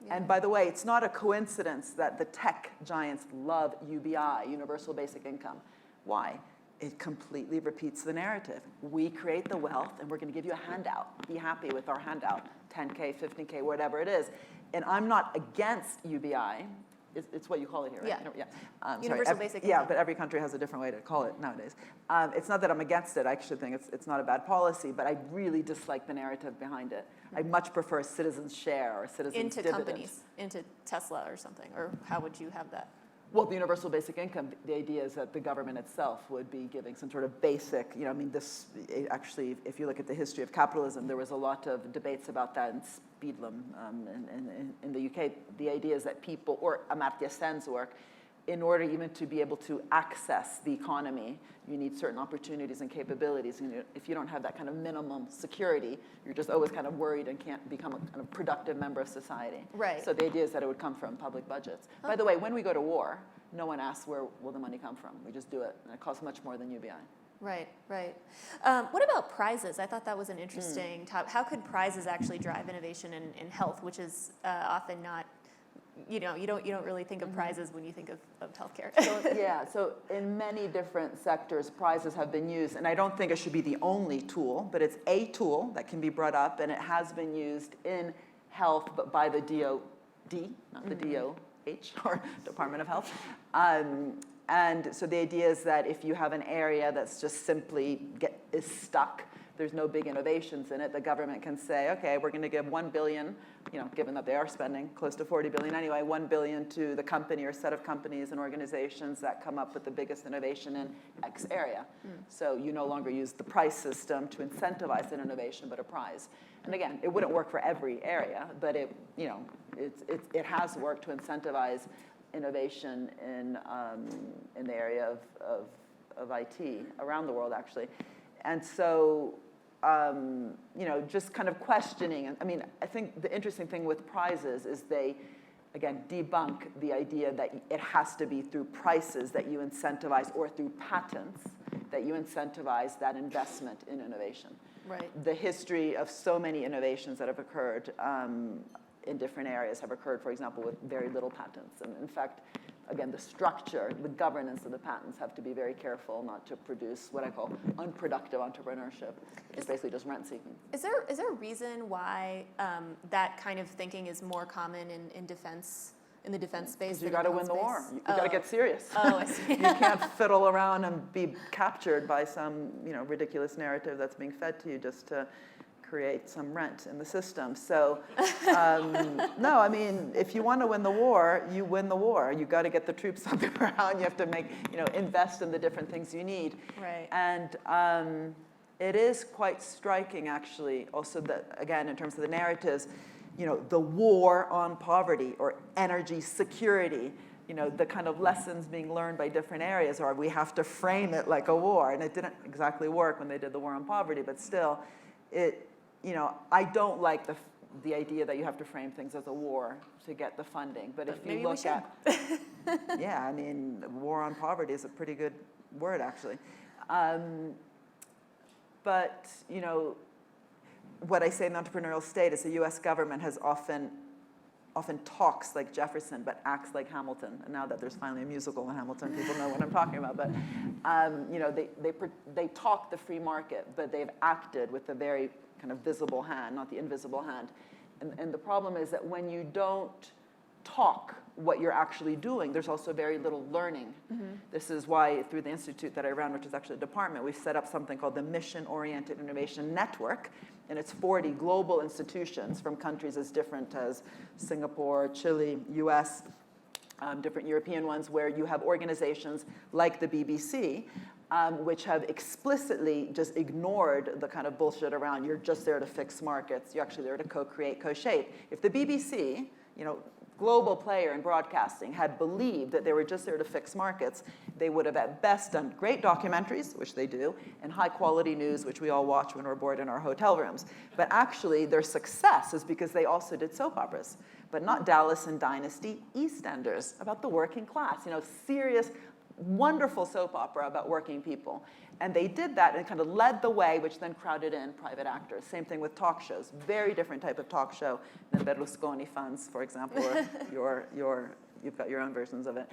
Yeah. And by the way, it's not a coincidence that the tech giants love UBI, Universal Basic Income. Why? It completely repeats the narrative. We create the wealth, and we're going to give you a handout. Be happy with our handout, 10K, 15K, whatever it is. And I'm not against UBI. It's what you call it here, right? Yeah. Universal Basic Income. Yeah, but every country has a different way to call it nowadays. It's not that I'm against it. I actually think it's not a bad policy, but I really dislike the narrative behind it. I much prefer citizens' share or citizens' dividend. Into companies, into Tesla or something, or how would you have that? Well, the universal basic income, the idea is that the government itself would be giving some sort of basic, you know, I mean, this, actually, if you look at the history of capitalism, there was a lot of debates about that in Speedlam in the UK. The idea is that people, or Amartya Sen's work, in order even to be able to access the economy, you need certain opportunities and capabilities. And if you don't have that kind of minimum security, you're just always kind of worried and can't become a kind of productive member of society. Right. So the idea is that it would come from public budgets. By the way, when we go to war, no one asks where will the money come from. We just do it, and it costs much more than UBI. Right, right. What about prizes? I thought that was an interesting topic. How could prizes actually drive innovation in health, which is often not, you don't really think of prizes when you think of healthcare. So in many different sectors, prizes have been used, and I don't think it should be the only tool, but it's a tool that can be brought up, and it has been used in health, but by the DOD, not the DOH, or Department of Health. And so the idea is that if you have an area that's just simply is stuck, there's no big innovations in it, the government can say, okay, we're going to give $1 billion, given that they are spending close to $40 billion anyway, $1 billion to the company or set of companies and organizations that come up with the biggest innovation in X area. So you no longer use the price system to incentivize an innovation, but a prize. And again, it wouldn't work for every area, but it has worked to incentivize innovation in the area of IT around the world, actually. And so, just kind of questioning. I mean, I think the interesting thing with prizes is they, again, debunk the idea that it has to be through prices that you incentivize or through patents that you incentivize that investment in innovation. Right. The history of so many innovations that have occurred in different areas have occurred, for example, with very little patents. And in fact, again, the structure, the governance of the patents have to be very careful not to produce what I call unproductive entrepreneurship, which is basically just rent seeking. Is there a reason why that kind of thinking is more common in defense, in the defense space? You got to win the war. You got to get serious. Oh, I see. You can't fiddle around and be captured by some ridiculous narrative that's being fed to you just to create some rent in the system. So, no, I mean, if you want to win the war, you win the war. You got to get the troops on the ground. You have to invest in the different things you need. Right. And it is quite striking, actually, also that, again, in terms of the narratives, the war on poverty or energy security, the kind of lessons being learned by different areas are we have to frame it like a war. And it didn't exactly work when they did the war on poverty, but still, I don't like the idea that you have to frame things as a war to get the funding. But if you look at, yeah, I mean, war on poverty is a pretty good word, actually. But, what I say in the entrepreneurial state is the U.S. government has often talks like Jefferson, but acts like Hamilton. And now that there's finally a musical in Hamilton, people know what I'm talking about. But, they talk the free market, but they've acted with a very kind of visible hand, not the invisible hand. And the problem is that when you don't talk what you're actually doing, there's also very little learning. This is why through the institute that I run, which is actually a department, we've set up something called the Mission-Oriented Innovation Network. And it's 40 global institutions from countries as different as Singapore, Chile, US, different European ones, where you have organizations like the BBC, which have explicitly just ignored the kind of bullshit around you're just there to fix markets, you're actually there to co-create, co-shape. If the BBC, global player in broadcasting, had believed that they were just there to fix markets, they would have at best done great documentaries, which they do, and high quality news, which we all watch when we're bored in our hotel rooms. But actually their success is because they also did soap operas, but not Dallas and Dynasty, EastEnders, about the working class, serious, wonderful soap opera about working people. And they did that and kind of led the way, which then crowded in private actors. Same thing with talk shows. Very different type of talk show than Berlusconi funds, for example, or you've got your own versions of it,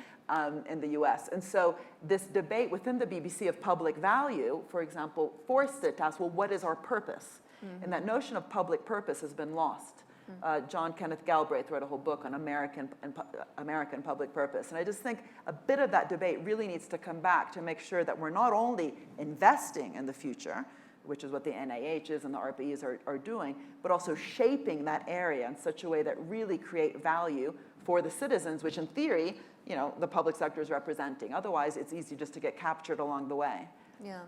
in the US. And so this debate within the BBC of public value, for example, forced it to ask, well, what is our purpose? And that notion of public purpose has been lost. John Kenneth Galbraith wrote a whole book on American public purpose. And I just think a bit of that debate really needs to come back to make sure that we're not only investing in the future, which is what the NIHs and the RPEs are doing, but also shaping that area in such a way that really create value for the citizens, which in theory, the public sector is representing. Otherwise, it's easy just to get captured along the way. Yeah.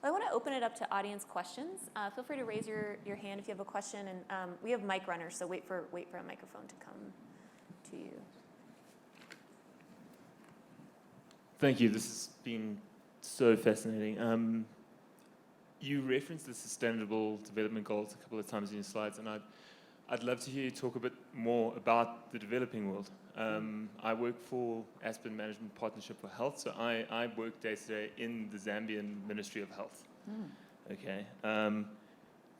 Well, I want to open it up to audience questions. Feel free to raise your hand if you have a question, and we have mic runners, so wait for a microphone to come to you. Thank you. This has been so fascinating. You referenced the Sustainable Development Goals a couple of times in your slides, and I I'd love to hear you talk a bit more about the developing world. I work for Aspen Management Partnership for Health, so I work day-to-day in the Zambian Ministry of Health. Okay.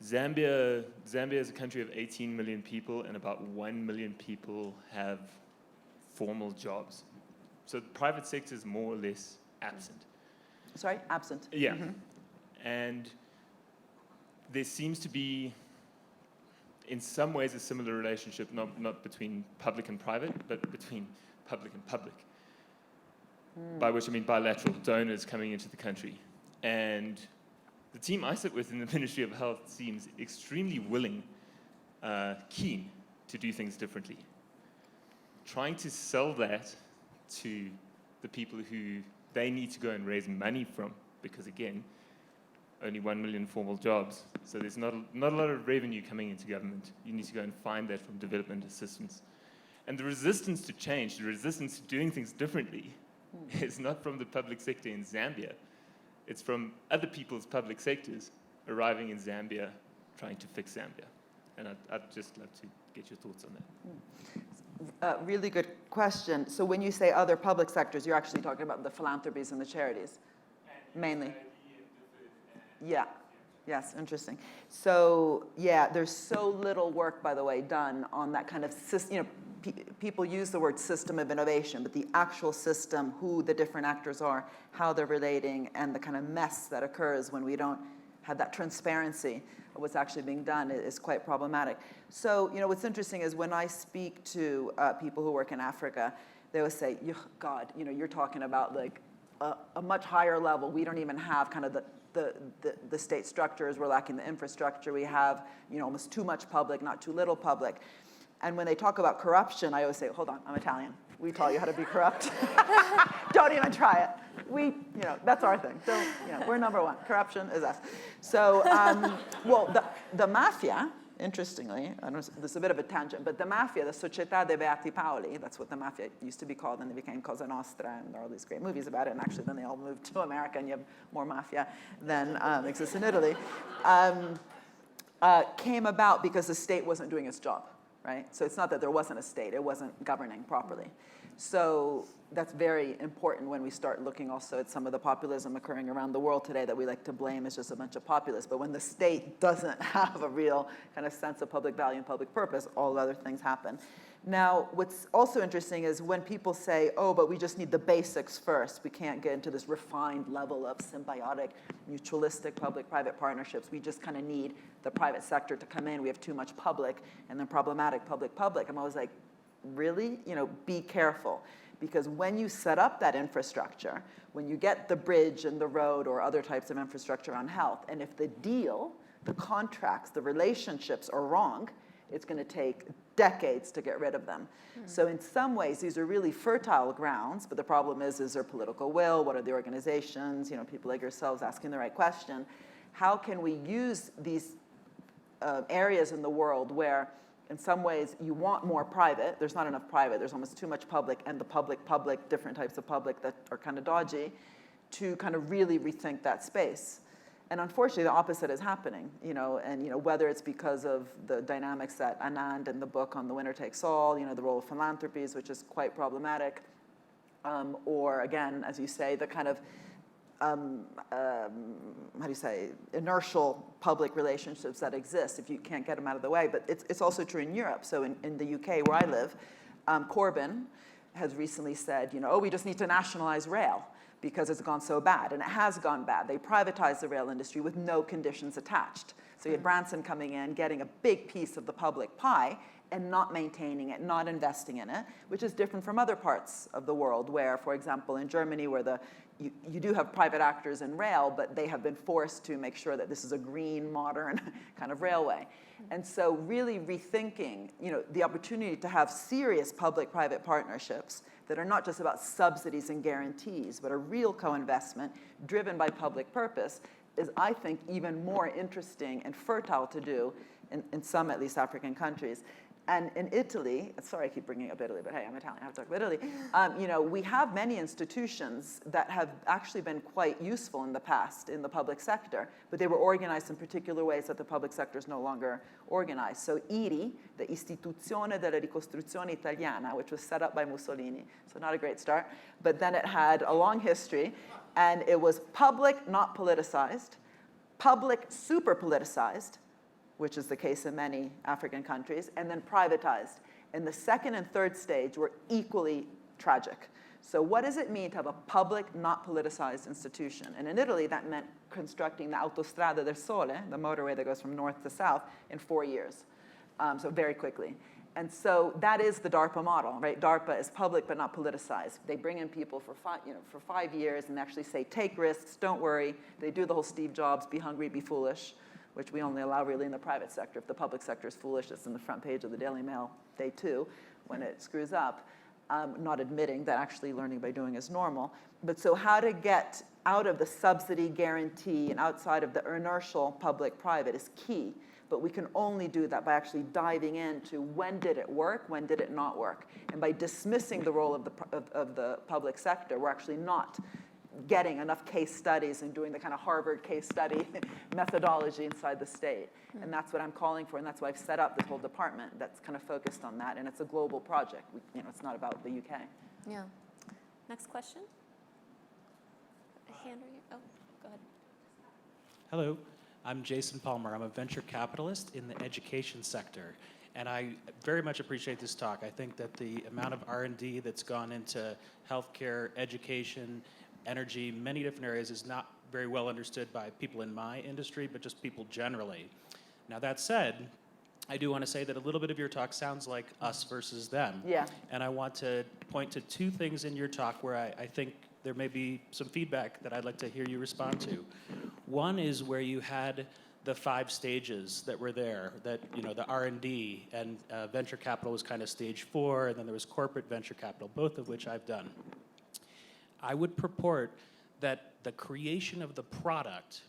Zambia is a country of 18 million people, and about 1 million people have formal jobs. So the private sector is more or less absent. Sorry, absent. Yeah. And there seems to be, in some ways, a similar relationship, not between public and private, but between public and public. By which I mean bilateral donors coming into the country. And the team I sit with in the Ministry of Health seems extremely willing, keen to do things differently. Trying to sell that to the people who they need to go and raise money from, because again, only 1 million formal jobs. So there's not a lot of revenue coming into government. You need to go and find that from development assistance. And the resistance to change, the resistance to doing things differently is not from the public sector in Zambia. It's from other people's public sectors arriving in Zambia, trying to fix Zambia. And I'd just love to get your thoughts on that. Really good question. So when you say other public sectors, you're actually talking about the philanthropies and the charities, mainly. Yeah. Yes, interesting. So yeah, there's so little work, by the way, done on that kind of system. People use the word system of innovation, but the actual system, who the different actors are, how they're relating, and the kind of mess that occurs when we don't have that transparency of what's actually being done is quite problematic. So, what's interesting is when I speak to people who work in Africa, they always say, God, you're talking about like a much higher level. We don't even have kind of the state structures. We're lacking the infrastructure. We have, almost too much public, not too little public. And when they talk about corruption, I always say, hold on, I'm Italian. We taught you how to be corrupt. Don't even try it. That's our thing. So, we're number one. Corruption is us. So, the mafia, interestingly, I know this is a bit of a tangent, but the mafia, the Società dei Beati Paoli, that's what the mafia used to be called, and they became Cosa Nostra, and there are all these great movies about it, and actually then they all moved to America, and you have more mafia than exists in Italy, came about because the state wasn't doing its job. Right? So it's not that there wasn't a state, it wasn't governing properly. So that's very important when we start looking also at some of the populism occurring around the world today that we like to blame as just a bunch of populists. But when the state doesn't have a real kind of sense of public value and public purpose, all other things happen. Now, what's also interesting is when people say, oh, but we just need the basics first. We can't get into this refined level of symbiotic, mutualistic public-private partnerships. We just kind of need the private sector to come in. We have too much public and then problematic public-public. I'm always like, really? Be careful. Because when you set up that infrastructure, when you get the bridge and the road or other types of infrastructure on health, and if the deal, the contracts, the relationships are wrong, it's going to take decades to get rid of them. So in some ways, these are really fertile grounds, but the problem is there political will? What are the organizations? People like yourselves asking the right question. How can we use these areas in the world where in some ways you want more private, there's not enough private, there's almost too much public, and the public, different types of public that are kind of dodgy, to kind of really rethink that space. And unfortunately, the opposite is happening, and whether it's because of the dynamics that Anand in the book on The Winner Takes All, the role of philanthropies, which is quite problematic, or again, as you say, the kind of, inertial public relationships that exist if you can't get them out of the way. But it's also true in Europe. So in the UK, where I live, Corbyn has recently said, we just need to nationalize rail, because it's gone so bad, and it has gone bad. They privatized the rail industry with no conditions attached. So you had Branson coming in, getting a big piece of the public pie, and not maintaining it, not investing in it, which is different from other parts of the world where, for example, in Germany, where you do have private actors in rail, but they have been forced to make sure that this is a green, modern kind of railway. And so really rethinking, the opportunity to have serious public-private partnerships that are not just about subsidies and guarantees, but a real co-investment driven by public purpose is, I think, even more interesting and fertile to do in some, at least, African countries. And in Italy, sorry I keep bringing up Italy, but hey, I'm Italian, I have to talk about Italy. You know, we have many institutions that have actually been quite useful in the past in the public sector, but they were organized in particular ways that the public sector is no longer organized. So IRI, the Istituzione della Ricostruzione Italiana, which was set up by Mussolini, so not a great start, but then it had a long history, and it was public, not politicized, public, super politicized, which is the case in many African countries, and then privatized. And the second and third stage were equally tragic. So what does it mean to have a public, not politicized institution? And in Italy, that meant constructing the Autostrada del Sole, the motorway that goes from north to south, in 4 years, so very quickly. And so that is the DARPA model, right? DARPA is public but not politicized. They bring in people for 5 years and actually say, take risks, don't worry. They do the whole Steve Jobs, be hungry, be foolish, which we only allow really in the private sector. If the public sector is foolish, it's in the front page of the Daily Mail, day 2, when it screws up, not admitting that actually learning by doing is normal. But so how to get out of the subsidy guarantee and outside of the inertial public-private is key. But we can only do that by actually diving into when did it work, when did it not work. And by dismissing the role of the public sector, we're actually not getting enough case studies and doing the kind of Harvard case study methodology inside the state. And that's what I'm calling for, and that's why I've set up this whole department that's kind of focused on that, and it's a global project. It's not about the UK. Yeah. Next question? A hand right here. Oh, go ahead. Hello, I'm Jason Palmer. I'm a venture capitalist in the education sector. And I very much appreciate this talk. I think that the amount of R&D that's gone into healthcare, education, energy, many different areas is not very well understood by people in my industry, but just people generally. Now that said, I do want to say that a little bit of your talk sounds like us versus them. Yeah. And I want to point to 2 things in your talk where I think there may be some feedback that I'd like to hear you respond to. One is where you had the 5 stages that were there, that, the R&D and venture capital was kind of stage 4, and then there was corporate venture capital, both of which I've done. I would purport that the creation of the product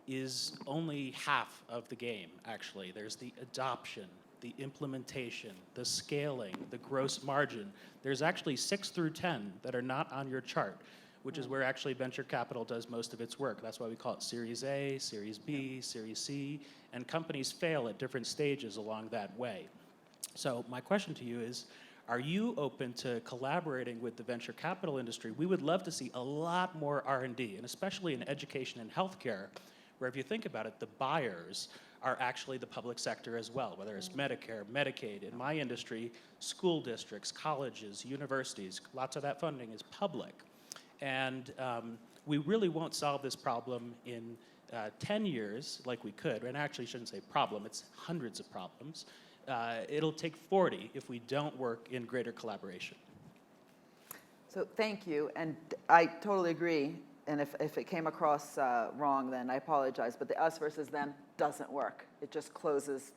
is only half of the game, actually. There's the adoption, the implementation, the scaling, the gross margin. There's actually 6 through 10 that are not on your chart, which is where actually venture capital does most of its work. That's why we call it Series A, Series B, Series C, and companies fail at different stages along that way. So my question to you is, are you open to collaborating with the venture capital industry? We would love to see a lot more R&D, and especially in education and healthcare, where if you think about it, the buyers are actually the public sector as well, whether it's Medicare, Medicaid. In my industry, school districts, colleges, universities, lots of that funding is public. And we really won't solve this problem in 10 years like we could, and I actually shouldn't say problem, it's hundreds of problems. It'll take 40 if we don't work in greater collaboration. So thank you, and I totally agree. And if it came across wrong, then I apologize. But the us versus them doesn't work. It just closes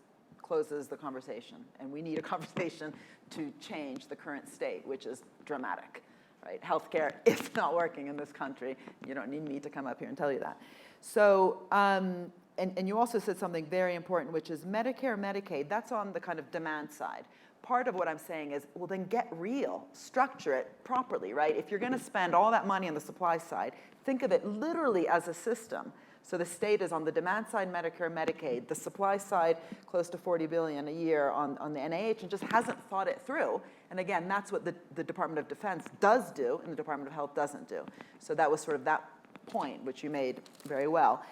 the conversation. And we need a conversation to change the current state, which is dramatic, right? Healthcare is not working in this country. You don't need me to come up here and tell you that. So, and you also said something very important, which is Medicare, Medicaid, that's on the kind of demand side. Part of what I'm saying is, well, then get real, structure it properly, right? If you're going to spend all that money on the supply side, think of it literally as a system. So the state is on the demand side, Medicare, Medicaid, the supply side, close to 40 billion a year on the NIH, and just hasn't thought it through. And again, that's what the Department of Defense does do, and the Department of Health doesn't do. So that was sort of that point, which you made very well.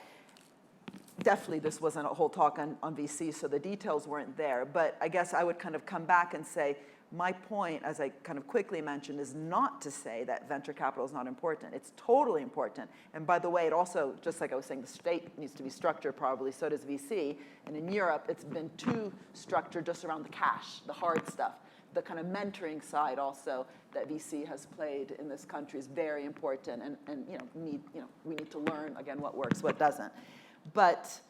Definitely, this wasn't a whole talk on VC, so the details weren't there. But I guess I would kind of come back and say, my point, as I kind of quickly mentioned, is not to say that venture capital is not important. It's totally important. And by the way, it also, just like I was saying, the state needs to be structured properly, so does VC. And in Europe, it's been too structured just around the cash, the hard stuff. The kind of mentoring side also that VC has played in this country is very important. And we need to learn, again, what works, what doesn't. But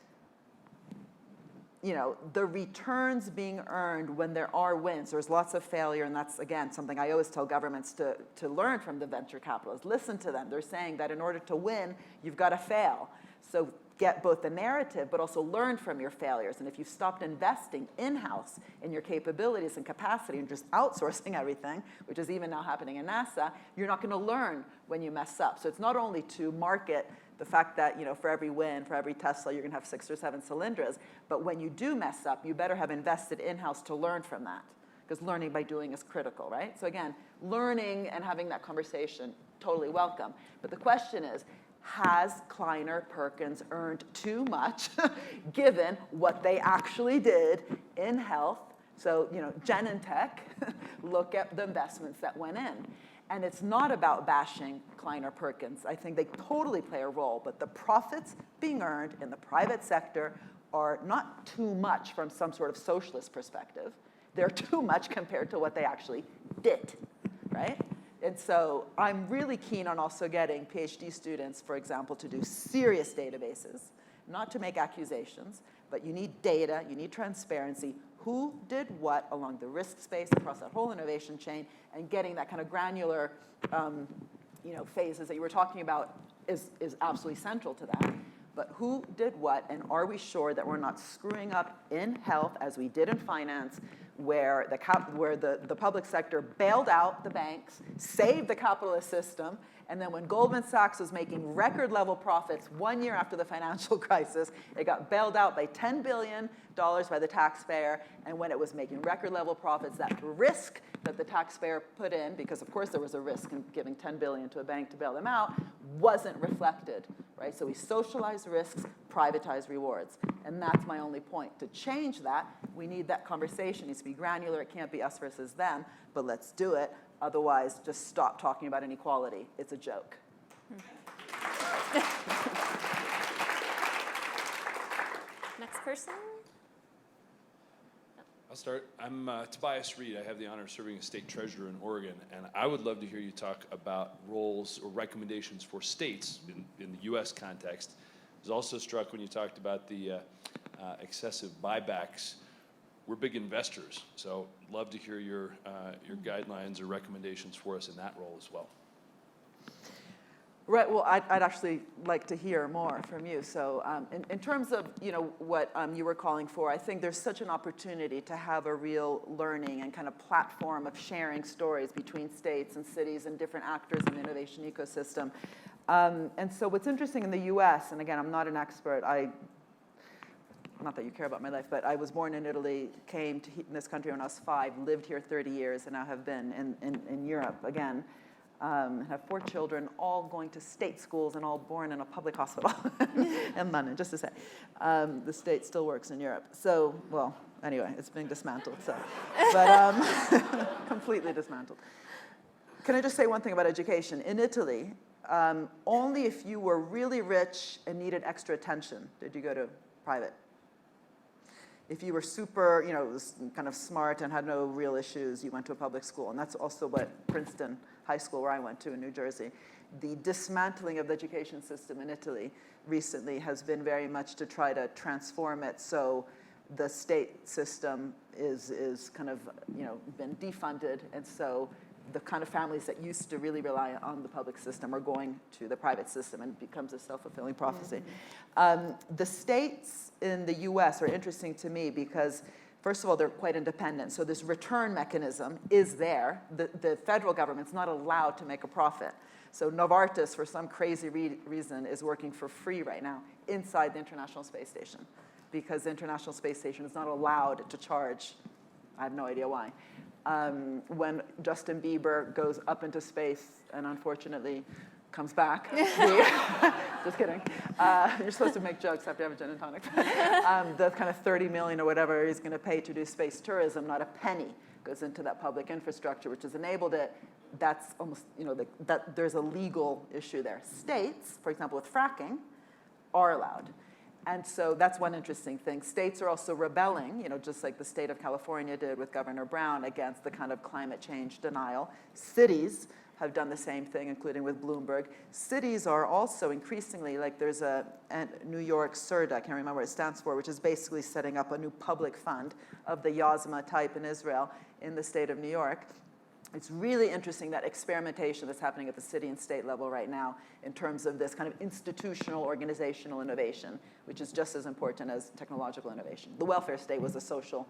the returns being earned when there are wins, there's lots of failure, and that's, again, something I always tell governments to learn from the venture capitalists. Listen to them. They're saying that in order to win, you've got to fail. So get both the narrative, but also learn from your failures. And if you stopped investing in-house in your capabilities and capacity and just outsourcing everything, which is even now happening in NASA, you're not going to learn when you mess up. So it's not only to market the fact that, for every win, for every Tesla, you're going to have 6 or 7 cylinders, but when you do mess up, you better have invested in-house to learn from that, because learning by doing is critical, right? So again, learning and having that conversation, totally welcome. But the question is, has Kleiner Perkins earned too much given what they actually did in health? So, Genentech, look at the investments that went in. And it's not about bashing Kleiner Perkins. I think they totally play a role, but the profits being earned in the private sector are not too much from some sort of socialist perspective. They're too much compared to what they actually did, right? And so I'm really keen on also getting PhD students, for example, to do serious databases, not to make accusations, but you need data, you need transparency, who did what along the risk space across that whole innovation chain, and getting that kind of granular phases that you were talking about is absolutely central to that. But who did what, and are we sure that we're not screwing up in health as we did in finance, where the public sector bailed out the banks, saved the capitalist system, and then when Goldman Sachs was making record level profits 1 year after the financial crisis, it got bailed out by $10 billion by the taxpayer, and when it was making record level profits, that risk that the taxpayer put in, because of course there was a risk in giving $10 billion to a bank to bail them out, wasn't reflected, right? So we socialize risks, privatize rewards. And that's my only point. To change that, we need that conversation. It needs to be granular. It can't be us versus them, but let's do it. Otherwise, just stop talking about inequality. It's a joke. Next person. I'll start. I'm Tobias Reed. I have the honor of serving as state treasurer in Oregon, and I would love to hear you talk about roles or recommendations for states in the U.S. context. I was also struck when you talked about the excessive buybacks. We're big investors, so love to hear your guidelines or recommendations for us in that role as well. Right. Well, I'd actually like to hear more from you. So, in terms of what you were calling for, I think there's such an opportunity to have a real learning and kind of platform of sharing stories between states and cities and different actors in the innovation ecosystem. And so, what's interesting in the U.S. and again, I'm not an expert. Not that you care about my life, but I was born in Italy, came to this country when I was 5, lived here 30 years, and now have been in Europe again. Have 4 children, all going to state schools and all born in a public hospital in London, just to say. The state still works in Europe. So, well, anyway, it's being dismantled, so. But completely dismantled. Can I just say one thing about education? In Italy, only if you were really rich and needed extra attention did you go to private. If you were super, kind of smart and had no real issues, you went to a public school. And that's also what Princeton High School, where I went to in New Jersey. The dismantling of the education system in Italy recently has been very much to try to transform it so the state system is kind of, been defunded. And so the kind of families that used to really rely on the public system are going to the private system, and it becomes a self-fulfilling prophecy. The states in the US are interesting to me because, first of all, they're quite independent. So this return mechanism is there. The federal government's not allowed to make a profit. So Novartis, for some crazy reason, is working for free right now inside the International Space Station because the International Space Station is not allowed to charge. I have no idea why. When Justin Bieber goes up into space and unfortunately comes back. Just kidding. You're supposed to make jokes after you have a gin and tonic. The kind of $30 million or whatever he's going to pay to do space tourism, not a penny goes into that public infrastructure, which has enabled it. That's almost, that there's a legal issue there. States, for example, with fracking, are allowed. And so that's one interesting thing. States are also rebelling, just like the state of California did with Governor Brown against the kind of climate change denial. Cities have done the same thing, including with Bloomberg. Cities are also increasingly, like there's a New York CERDA, I can't remember what it stands for, which is basically setting up a new public fund of the Yazma type in Israel in the state of New York. it's really interesting, that experimentation that's happening at the city and state level right now in terms of this kind of institutional organizational innovation, which is just as important as technological innovation. The welfare state was a social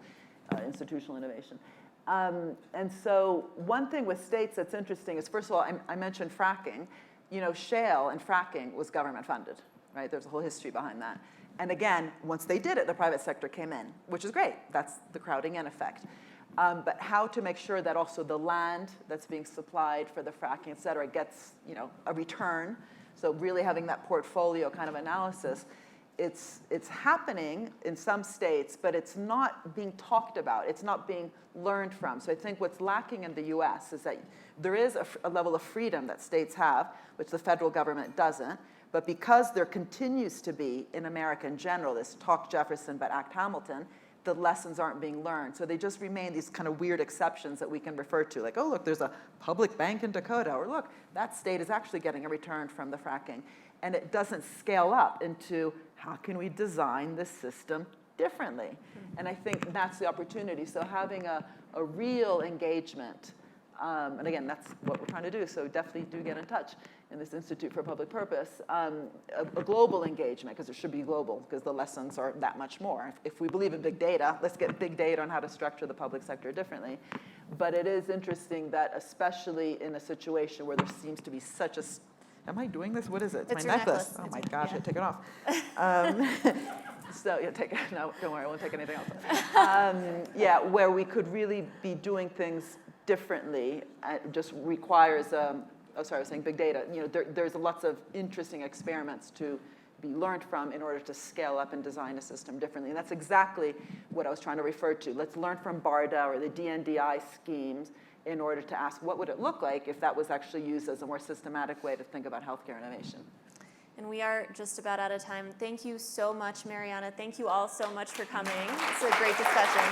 institutional innovation. And so one thing with states that's interesting is, first of all, I mentioned fracking. You know, shale and fracking was government funded, right? There's a whole history behind that. And again, once they did it, the private sector came in, which is great. That's the crowding in effect. But how to make sure that also the land that's being supplied for the fracking, et cetera, gets, you know, a return. So really having that portfolio kind of analysis. It's happening in some states, but it's not being talked about. It's not being learned from. So I think what's lacking in the US is that there is a level of freedom that states have, which the federal government doesn't. But because there continues to be, in America in general, this talk Jefferson but act Hamilton, the lessons aren't being learned. So they just remain these kind of weird exceptions that we can refer to. Like, oh, look, there's a public bank in Dakota. Or look, that state is actually getting a return from the fracking. And it doesn't scale up into how can we design this system differently? And I think that's the opportunity. So having a real engagement, and again, that's what we're trying to do. So definitely do get in touch in this Institute for Public Purpose. A global engagement, because it should be global, because the lessons are that much more. If we believe in big data, let's get big data on how to structure the public sector differently. But it is interesting that, especially in a situation where there seems to be such a, am I doing this? What is it? It's my your necklace. necklace. Oh my gosh, I take it off. So yeah, take it. No, don't worry, I won't take anything else. Yeah, where we could really be doing things differently. It just requires. Oh, sorry, I was saying big data. You know, there's lots of interesting experiments to be learned from in order to scale up and design a system differently. And that's exactly what I was trying to refer to. Let's learn from BARDA or the DNDI schemes in order to ask what would it look like if that was actually used as a more systematic way to think about healthcare innovation. And we are just about out of time. Thank you so much, Mariana. Thank you all so much for coming. It's a great discussion.